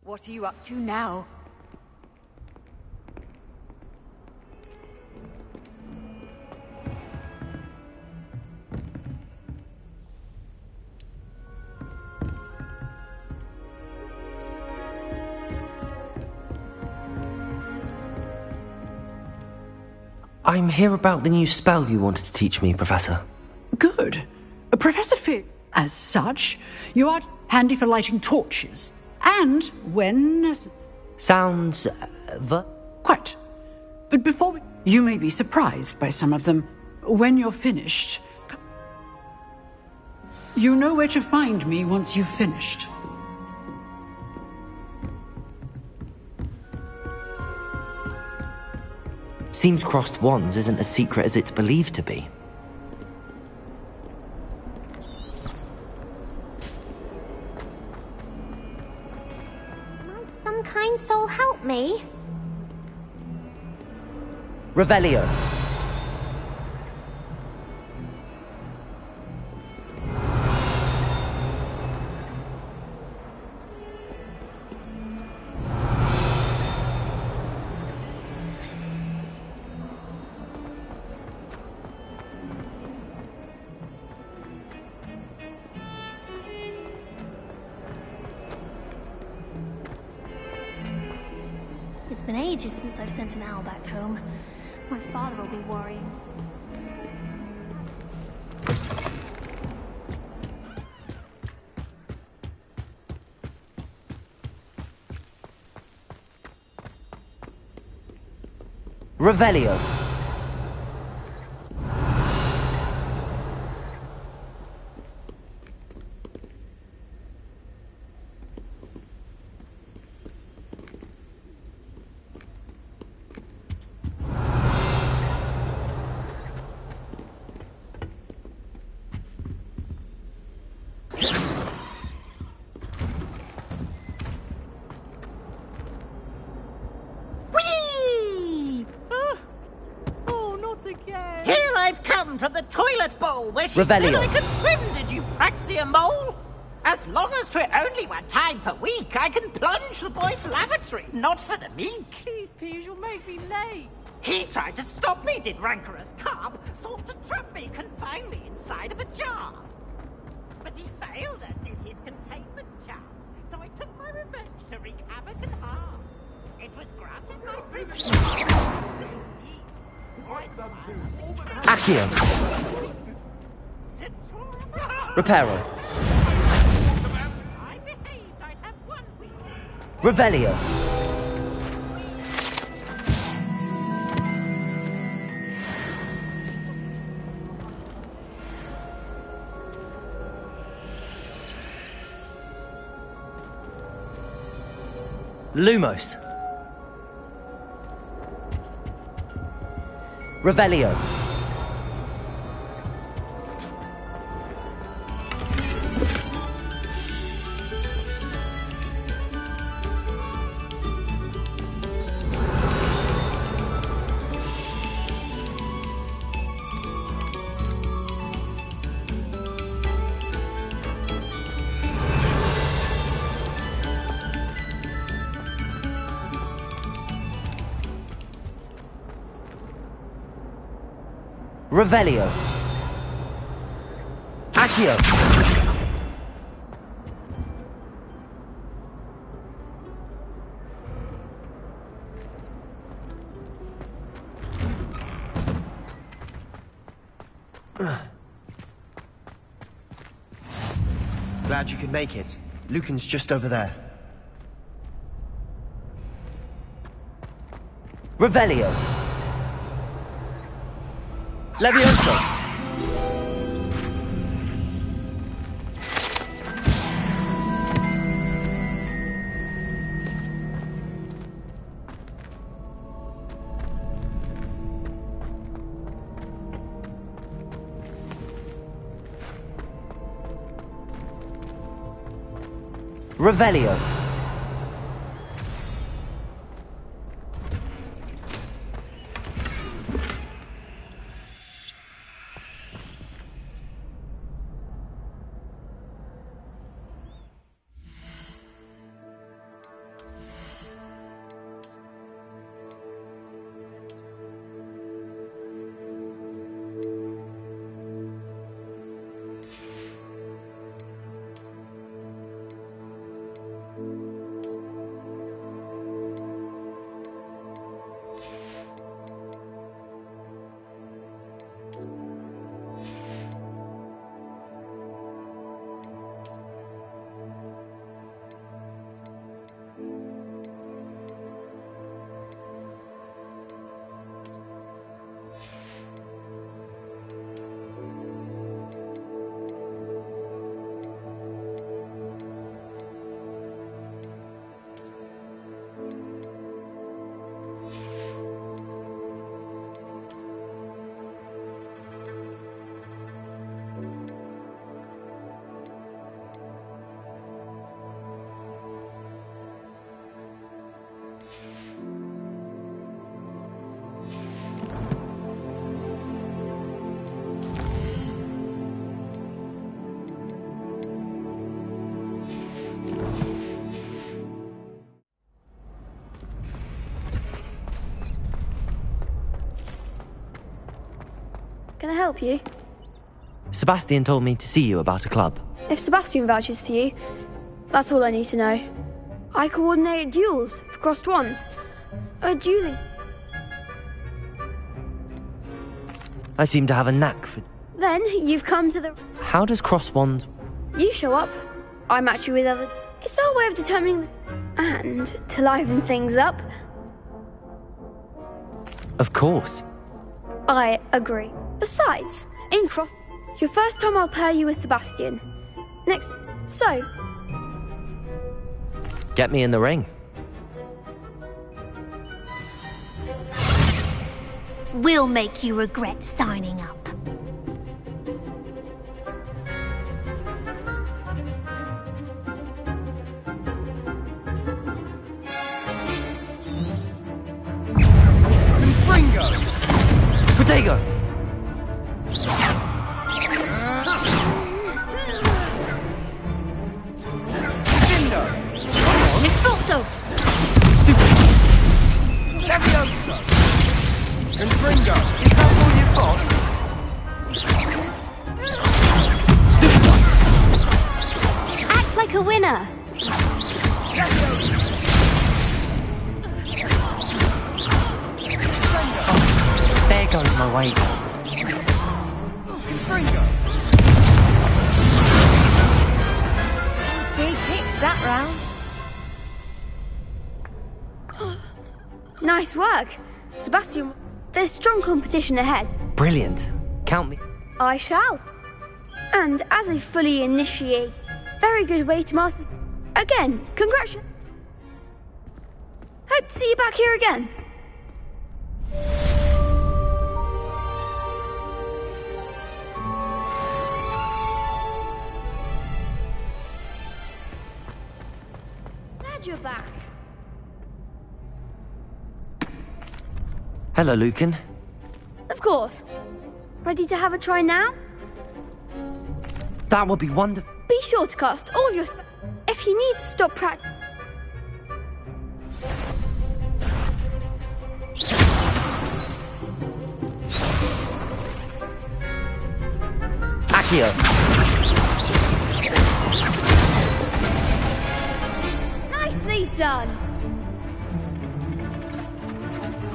Speaker 22: What are you up to now?
Speaker 2: I'm here about the new spell you wanted to teach me, Professor.
Speaker 11: Good. Professor Fi... As such, you are handy for lighting torches. And when...
Speaker 2: Sounds...
Speaker 11: Quite. But before we... You may be surprised by some of them. When you're finished... You know where to find me once you've finished.
Speaker 2: Seems crossed wands isn't as secret as it's believed to be.
Speaker 4: Might some kind soul help me?
Speaker 2: Revelio.
Speaker 4: It's been ages since I've sent an owl back home. My father will be worrying.
Speaker 2: Revelio.
Speaker 13: Here I've come from the toilet bowl where she
Speaker 2: Revelio.
Speaker 13: said I could swim, did you praxia mole? As long as 'twere only one time per week, I can plunge the boy's lavatory, not for the meek.
Speaker 21: Please, Piers, you'll make me late.
Speaker 13: He tried to stop me, did rancorous carp, sought to trap me, confine me inside of a jar. But he failed, as did his containment charms, so I took my revenge to wreak havoc and harm. It was granted my privilege.
Speaker 2: Accio. Reparo. Revelio. Lumos. Revelio. Revelio. Accio.
Speaker 12: Glad you could make it. Lucan's just over there.
Speaker 2: Revelio. Levioso. Revelio.
Speaker 1: Can I help you?
Speaker 2: Sebastian told me to see you about a club.
Speaker 1: If Sebastian vouches for you, that's all I need to know. I coordinate duels for crossed wands. A dueling.
Speaker 2: I seem to have a knack for...
Speaker 1: Then you've come to the...
Speaker 2: How does cross wands...
Speaker 1: You show up, I match you with other... It's our way of determining this... And to liven things up.
Speaker 2: Of course.
Speaker 1: I agree. Besides, in cross... Your first time I'll pair you with Sebastian. Next... So...
Speaker 2: Get me in the ring.
Speaker 4: We'll make you regret signing up.
Speaker 2: Protego!
Speaker 1: Expulso!
Speaker 12: Levioso! Confringo! Is that all you've got?
Speaker 4: Act like a winner!
Speaker 2: There goes my wager.
Speaker 12: Confringo!
Speaker 4: Big hits that round.
Speaker 1: Nice work. Sebastian, there's strong competition ahead.
Speaker 2: Brilliant. Count me.
Speaker 1: I shall. And as a fully initiated, very good way to master... Again, congratulations. Hope to see you back here again. Glad you're back.
Speaker 2: Hello, Lucan.
Speaker 1: Of course. Ready to have a try now?
Speaker 2: That would be wonderful.
Speaker 1: Be sure to cast all your if you need to stop practice.
Speaker 2: Accio.
Speaker 1: Nicely done.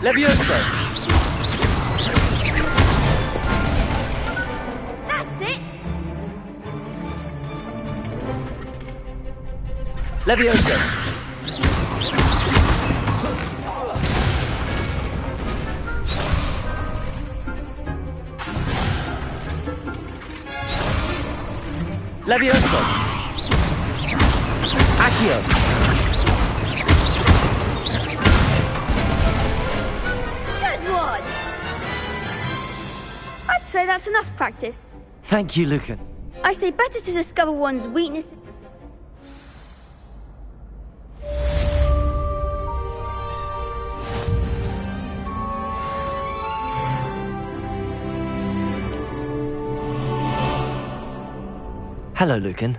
Speaker 2: Levioso.
Speaker 1: That's it.
Speaker 2: Levioso. Levioso. Accio.
Speaker 1: Good one. I'd say that's enough practice.
Speaker 2: Thank you, Lucan.
Speaker 1: I say better to discover one's weakness.
Speaker 2: Hello, Lucan.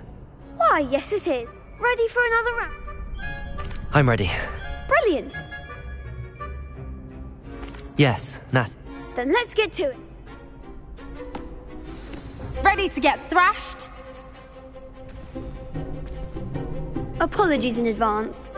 Speaker 1: Why, yes it is. Ready for another round?
Speaker 2: I'm ready.
Speaker 1: Brilliant.
Speaker 2: Yes, Nat.
Speaker 1: Then let's get to it.
Speaker 23: Ready to get thrashed?
Speaker 1: Apologies in advance.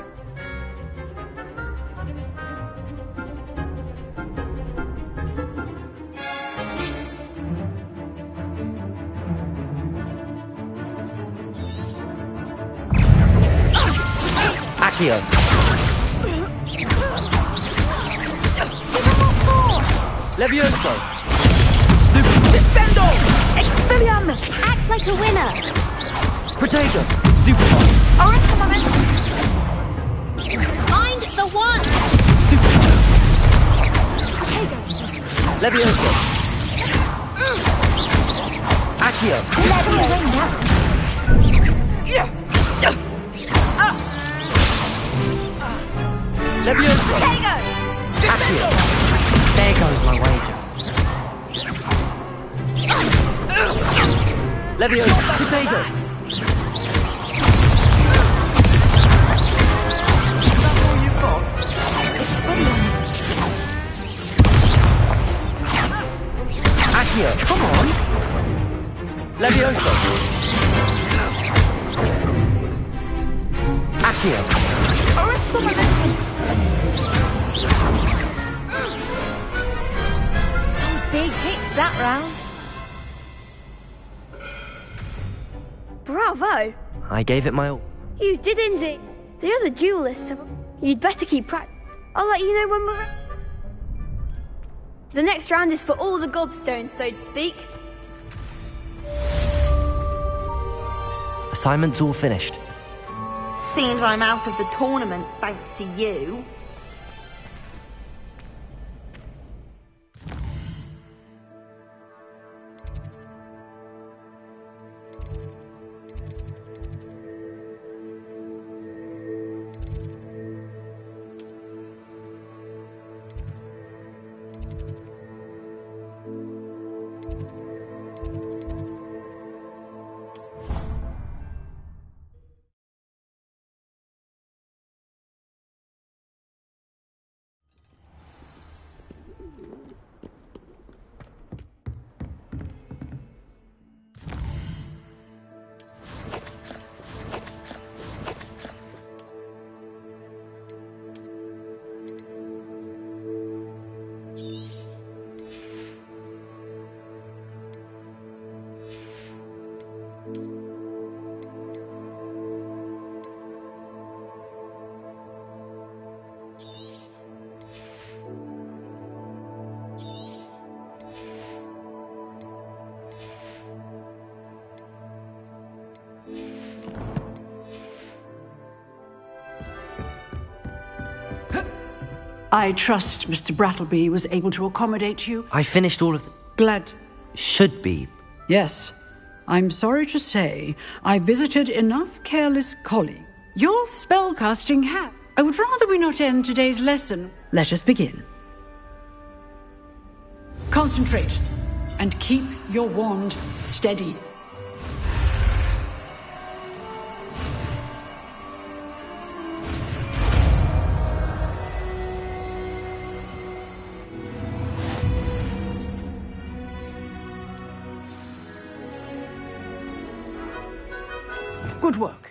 Speaker 2: Accio. Levioso.
Speaker 23: Descendo! Expelliarmus!
Speaker 4: Act like a winner!
Speaker 2: Protego. Stupefy.
Speaker 23: Arrest moment!
Speaker 4: Find the one!
Speaker 2: Levioso. Accio. Levioso. Accio. There goes my wager. Levioso. Protego.
Speaker 12: That's all you've got?
Speaker 2: Accio.
Speaker 1: that round. Bravo!
Speaker 2: I gave it my all.
Speaker 1: You did indeed. The other duelists have... You'd better keep practice. I'll let you know when we're... The next round is for all the gobstones, so to speak.
Speaker 2: Assignment's all finished.
Speaker 5: Seems I'm out of the tournament thanks to you.
Speaker 11: I trust Mr. Brattleby was able to accommodate you.
Speaker 2: I finished all of the...
Speaker 11: Glad.
Speaker 2: Should be.
Speaker 11: Yes. I'm sorry to say, I visited enough careless colleagues. Your spellcasting hat. I would rather we not end today's lesson. Let us begin. Concentrate, and keep your wand steady. Good work.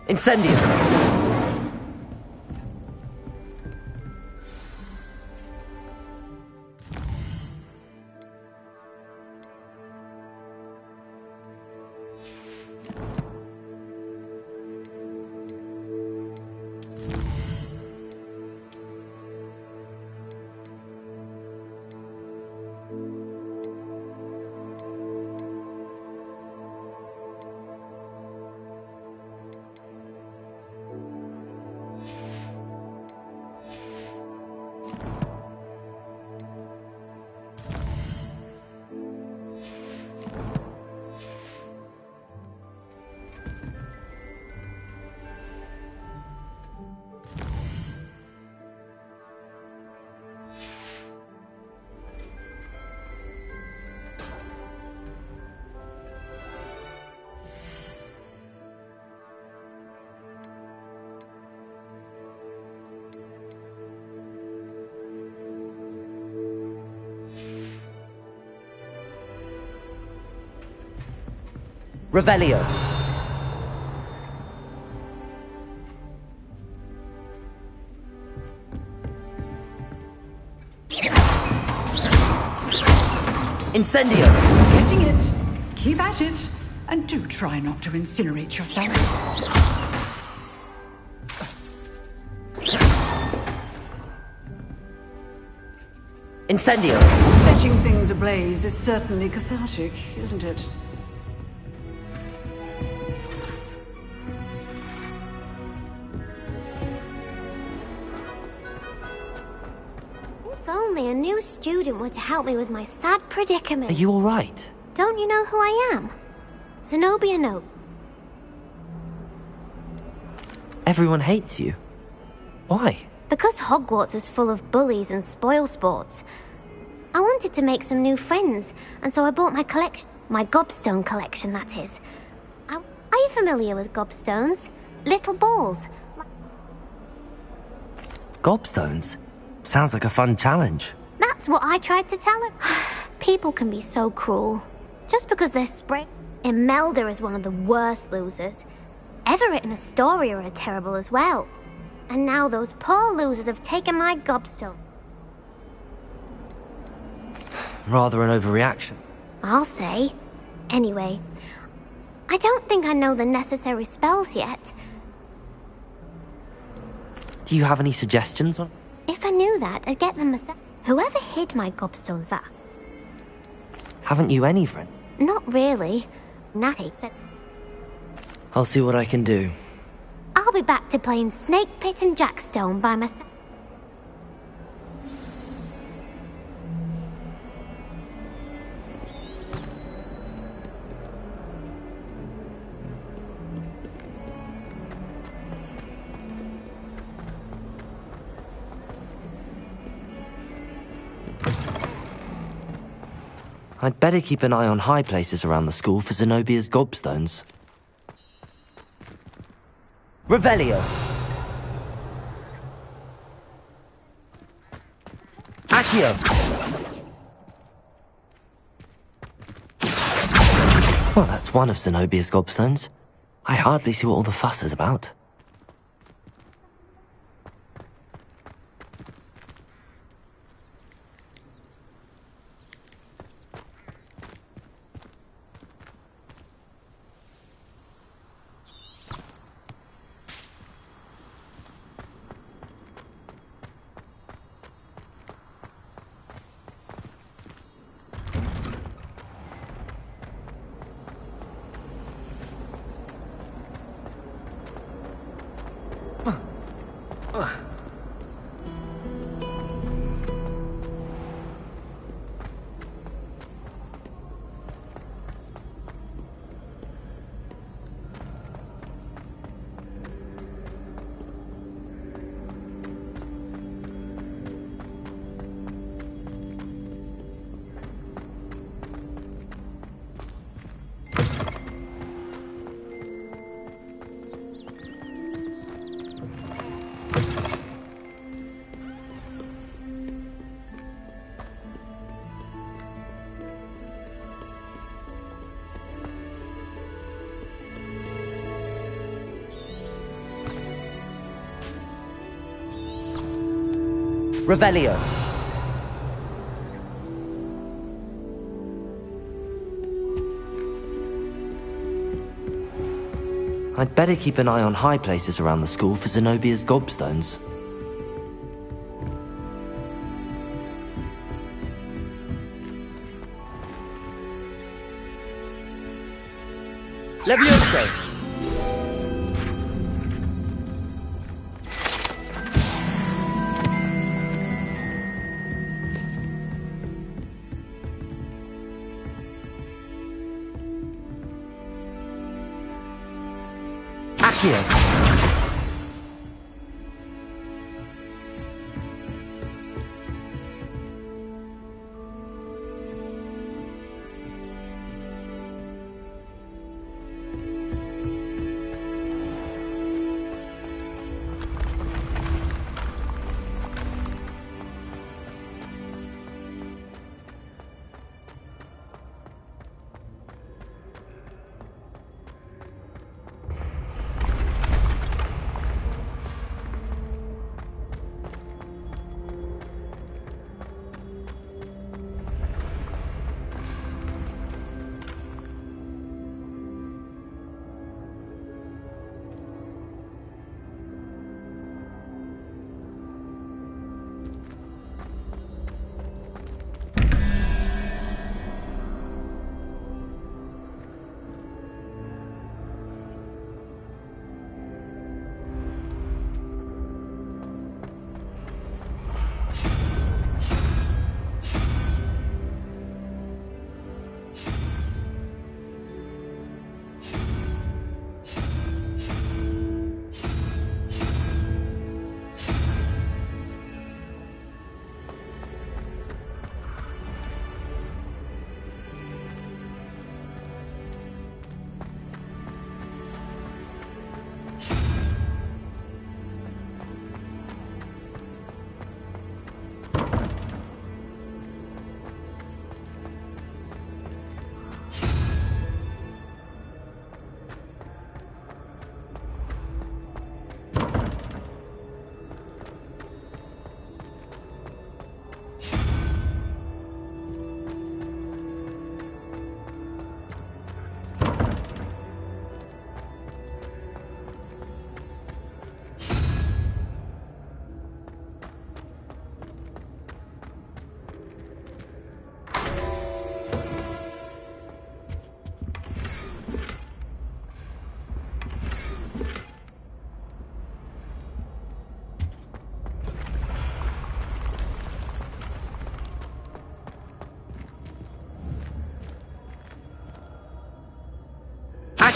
Speaker 2: Incendio! Revelio. Incendio.
Speaker 11: Getting it. Keep at it. And do try not to incinerate yourself.
Speaker 2: Incendio.
Speaker 11: Setting things ablaze is certainly cathartic, isn't it?
Speaker 14: If only a new student were to help me with my sad predicament.
Speaker 2: Are you all right?
Speaker 4: Don't you know who I am? Zenobia No.
Speaker 2: Everyone hates you. Why?
Speaker 4: Because Hogwarts is full of bullies and spoilsports. I wanted to make some new friends, and so I bought my collection. My gobstone collection, that is. Are you familiar with gobstones? Little balls.
Speaker 2: Gobstones? Sounds like a fun challenge.
Speaker 4: That's what I tried to tell her. People can be so cruel. Just because they're spray. Imelda is one of the worst losers. Everett and Astoria are terrible as well. And now those poor losers have taken my gobstone.
Speaker 2: Rather an overreaction.
Speaker 4: I'll say. Anyway, I don't think I know the necessary spells yet.
Speaker 2: Do you have any suggestions on?
Speaker 4: If I knew that, I'd get them myself. Whoever hid my gobstones that?
Speaker 2: Haven't you any friend?
Speaker 4: Not really. Natty said.
Speaker 2: I'll see what I can do.
Speaker 4: I'll be back to playing Snake Pit and Jackstone by myself.
Speaker 2: I'd better keep an eye on high places around the school for Zenobia's gobstones. Revelio! Accio! Well, that's one of Zenobia's gobstones. I hardly see what all the fuss is about. Revelio. I'd better keep an eye on high places around the school for Zenobia's gobstones. Levioso! Accio!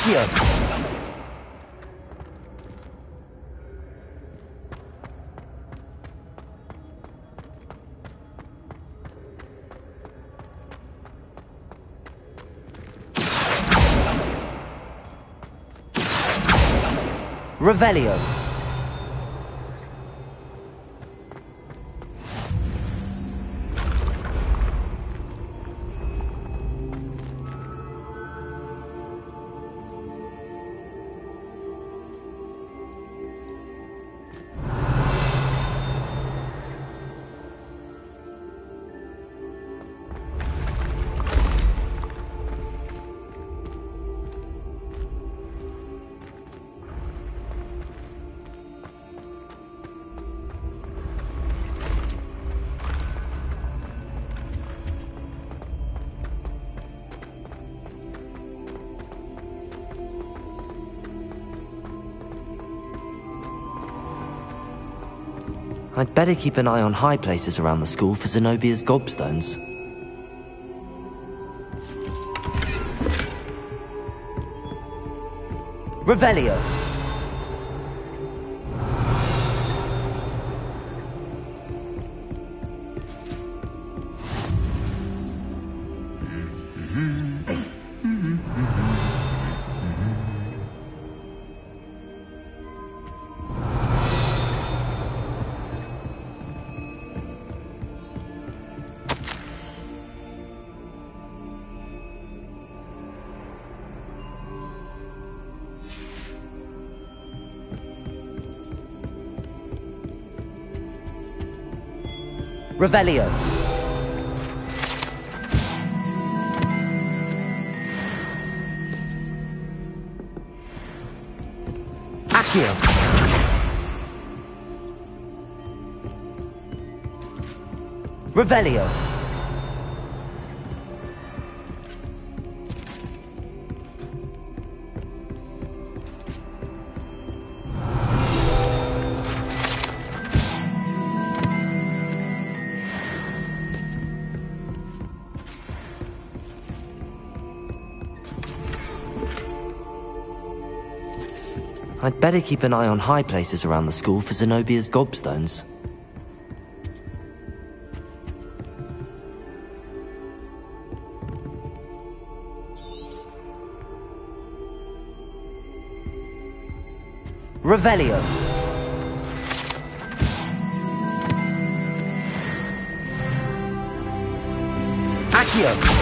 Speaker 2: Accio! Revelio. I'd better keep an eye on high places around the school for Zenobia's gobstones. Revelio. Revelio. Accio. Revelio. I'd better keep an eye on high places around the school for Zenobia's gobstones. Revelio. Accio.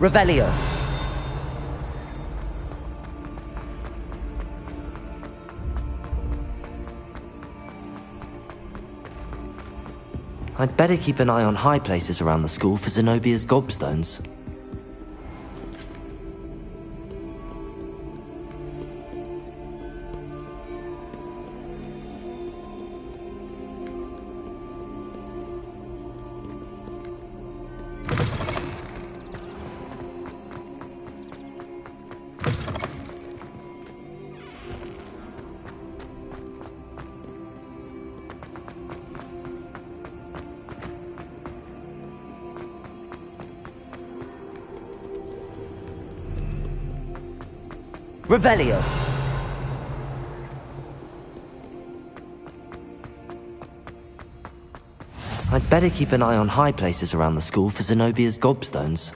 Speaker 2: Revelio. I'd better keep an eye on high places around the school for Zenobia's gobstones. Revelio. I'd better keep an eye on high places around the school for Zenobia's gobstones.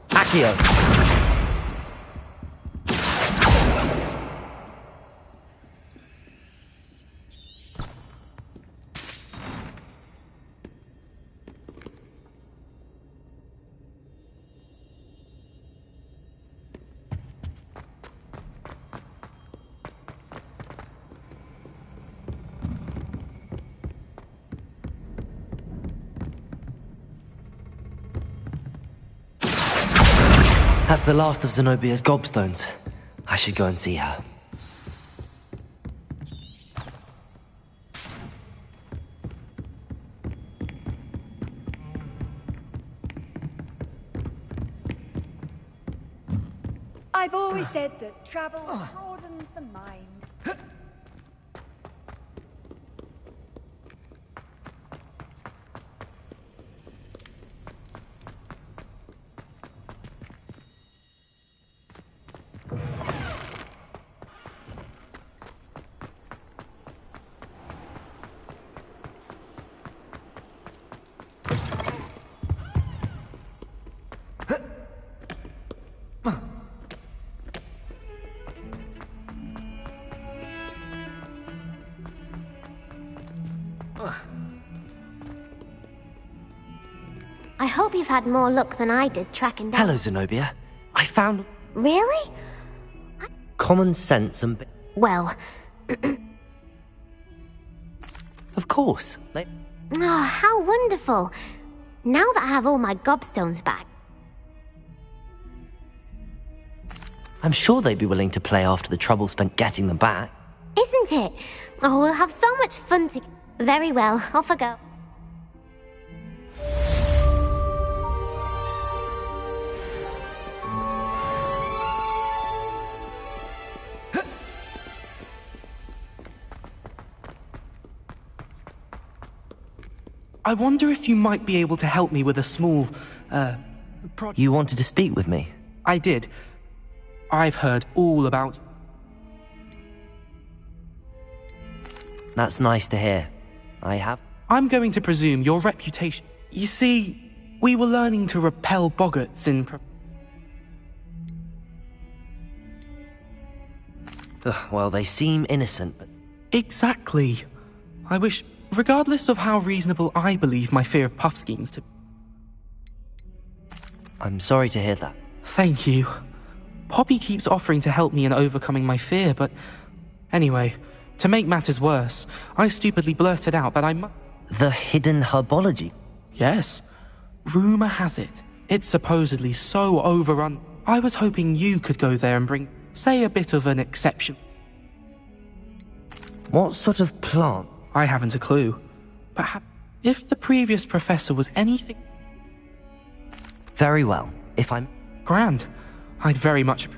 Speaker 2: Accio. That's the last of Zenobia's gobstones. I should go and see her.
Speaker 10: I've always said that travel broadens the mind.
Speaker 4: I hope you've had more luck than I did tracking down.
Speaker 2: Hello, Zenobia. I found...
Speaker 4: Really?
Speaker 2: common sense and...
Speaker 4: Well...
Speaker 2: Of course.
Speaker 4: Oh, how wonderful. Now that I have all my gobstones back.
Speaker 2: I'm sure they'd be willing to play after the trouble spent getting them back.
Speaker 4: Isn't it? Oh, we'll have so much fun together. Very well, off I go.
Speaker 14: I wonder if you might be able to help me with a small, project.
Speaker 2: You wanted to speak with me?
Speaker 14: I did. I've heard all about...
Speaker 2: That's nice to hear.
Speaker 14: I'm going to presume your reputation... You see, we were learning to repel boggarts in...
Speaker 2: Well, they seem innocent, but...
Speaker 14: Exactly. I wish... Regardless of how reasonable I believe my fear of Puffskeins to...
Speaker 2: I'm sorry to hear that.
Speaker 14: Thank you. Poppy keeps offering to help me in overcoming my fear, but... Anyway, to make matters worse, I stupidly blurted out that
Speaker 2: The hidden herbology?
Speaker 14: Yes. Rumor has it, it's supposedly so overrun. I was hoping you could go there and bring, say, a bit of an exception.
Speaker 2: What sort of plant?
Speaker 14: I haven't a clue. But if the previous professor was anything...
Speaker 2: Very well. If I'm...
Speaker 14: Grand. I'd very much...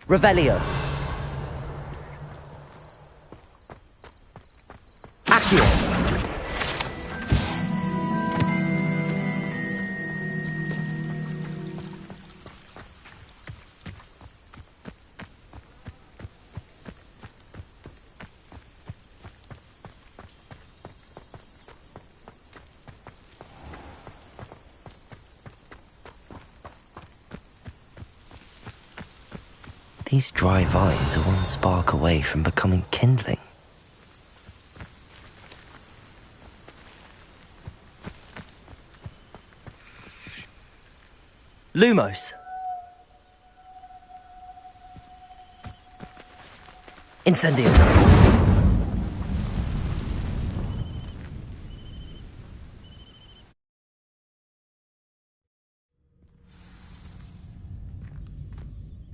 Speaker 2: Revelio. Accio. These dry vines are one spark away from becoming kindling. Lumos. Incendio.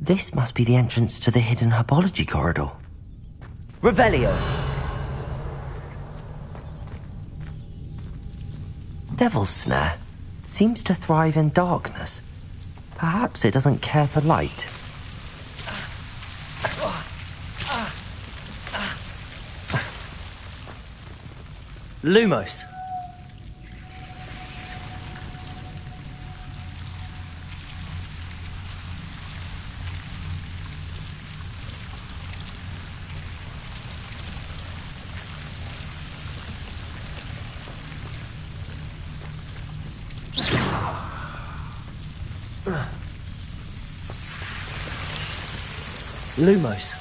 Speaker 2: This must be the entrance to the hidden herbology corridor. Revelio. Devil's Snare. seems to thrive in darkness. Perhaps it doesn't care for light. Lumos. Lumos.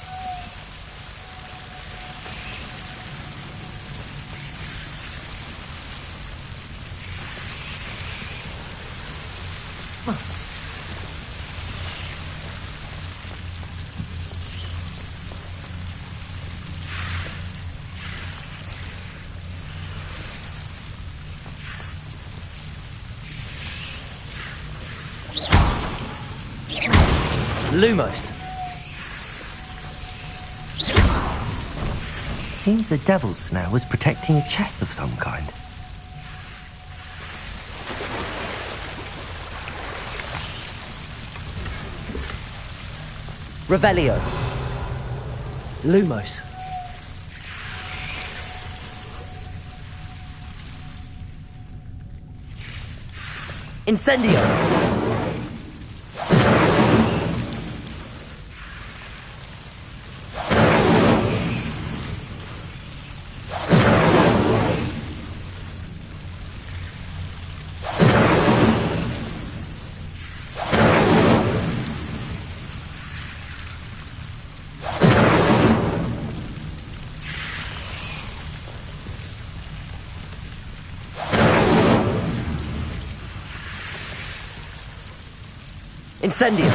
Speaker 2: Lumos. Seems the devil's snare was protecting a chest of some kind. Revelio. Lumos. Incendio. Incendio.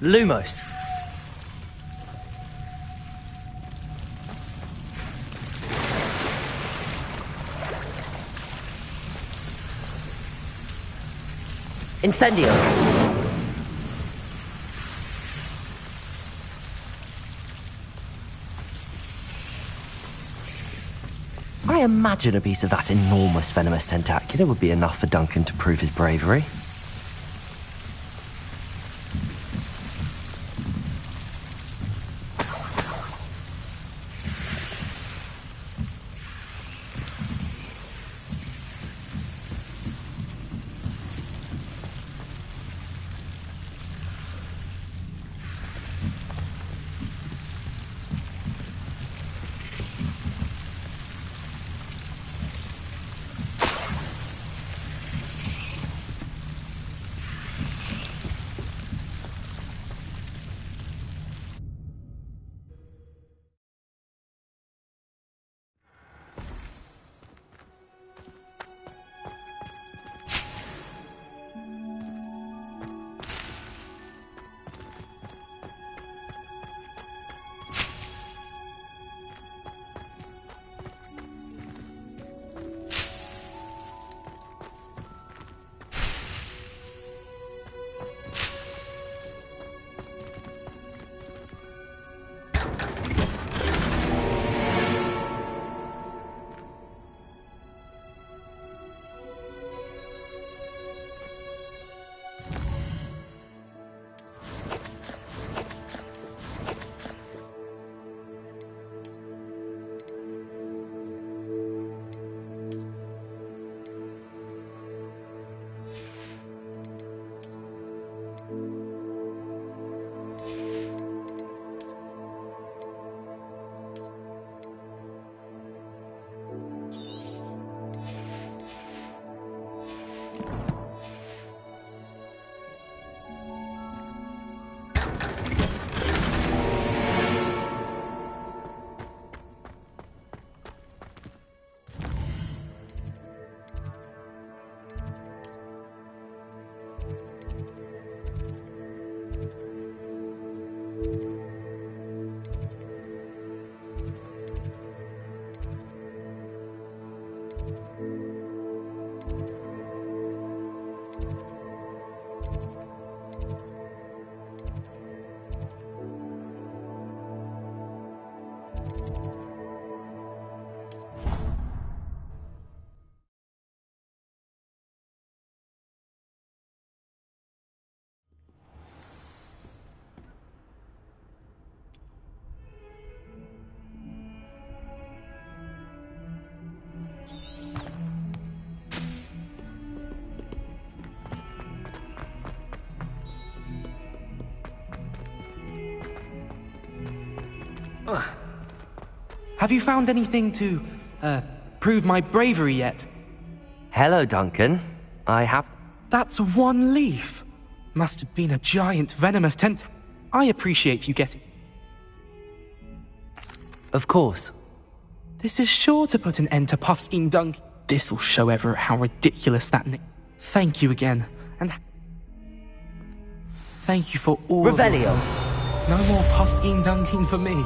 Speaker 2: Lumos. Incendio. I imagine a piece of that enormous venomous tentacula would be enough for Duncan to prove his bravery.
Speaker 14: Have you found anything to, prove my bravery yet?
Speaker 2: Hello, Duncan. I have...
Speaker 14: That's one leaf. Must have been a giant venomous tent. I appreciate you getting...
Speaker 2: Of course.
Speaker 14: This is sure to put an end to Puffskein Dunk. This'll show Everett how ridiculous that Thank you again, and... Thank you for all
Speaker 2: Revelio.
Speaker 14: No more Puffskein Dunking for me.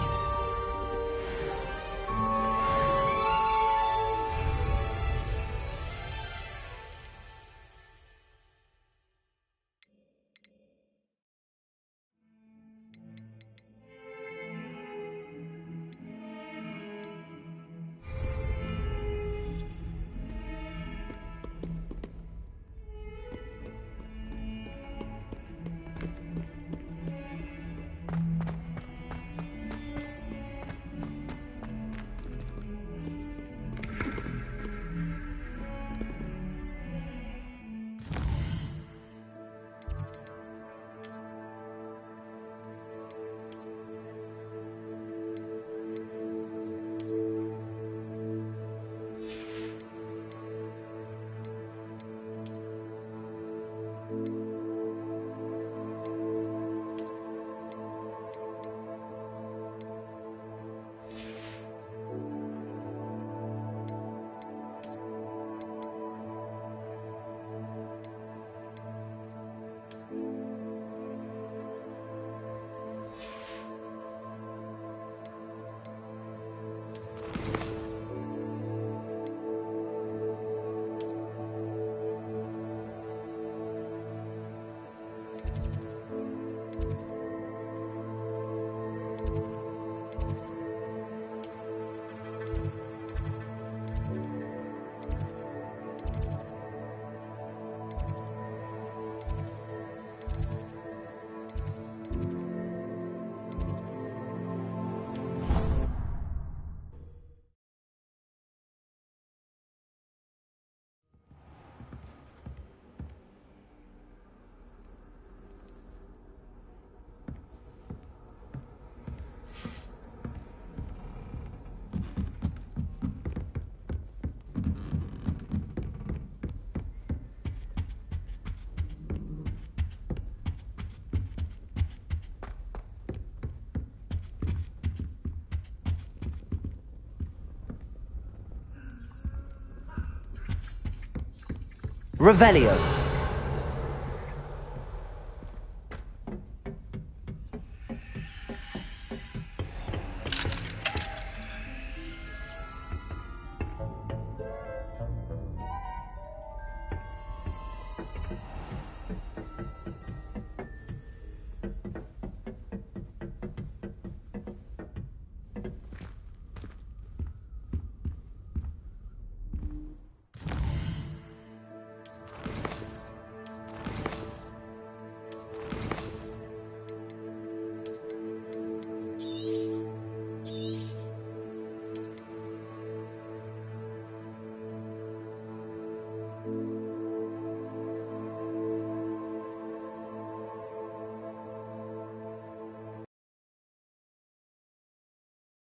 Speaker 2: Revelio.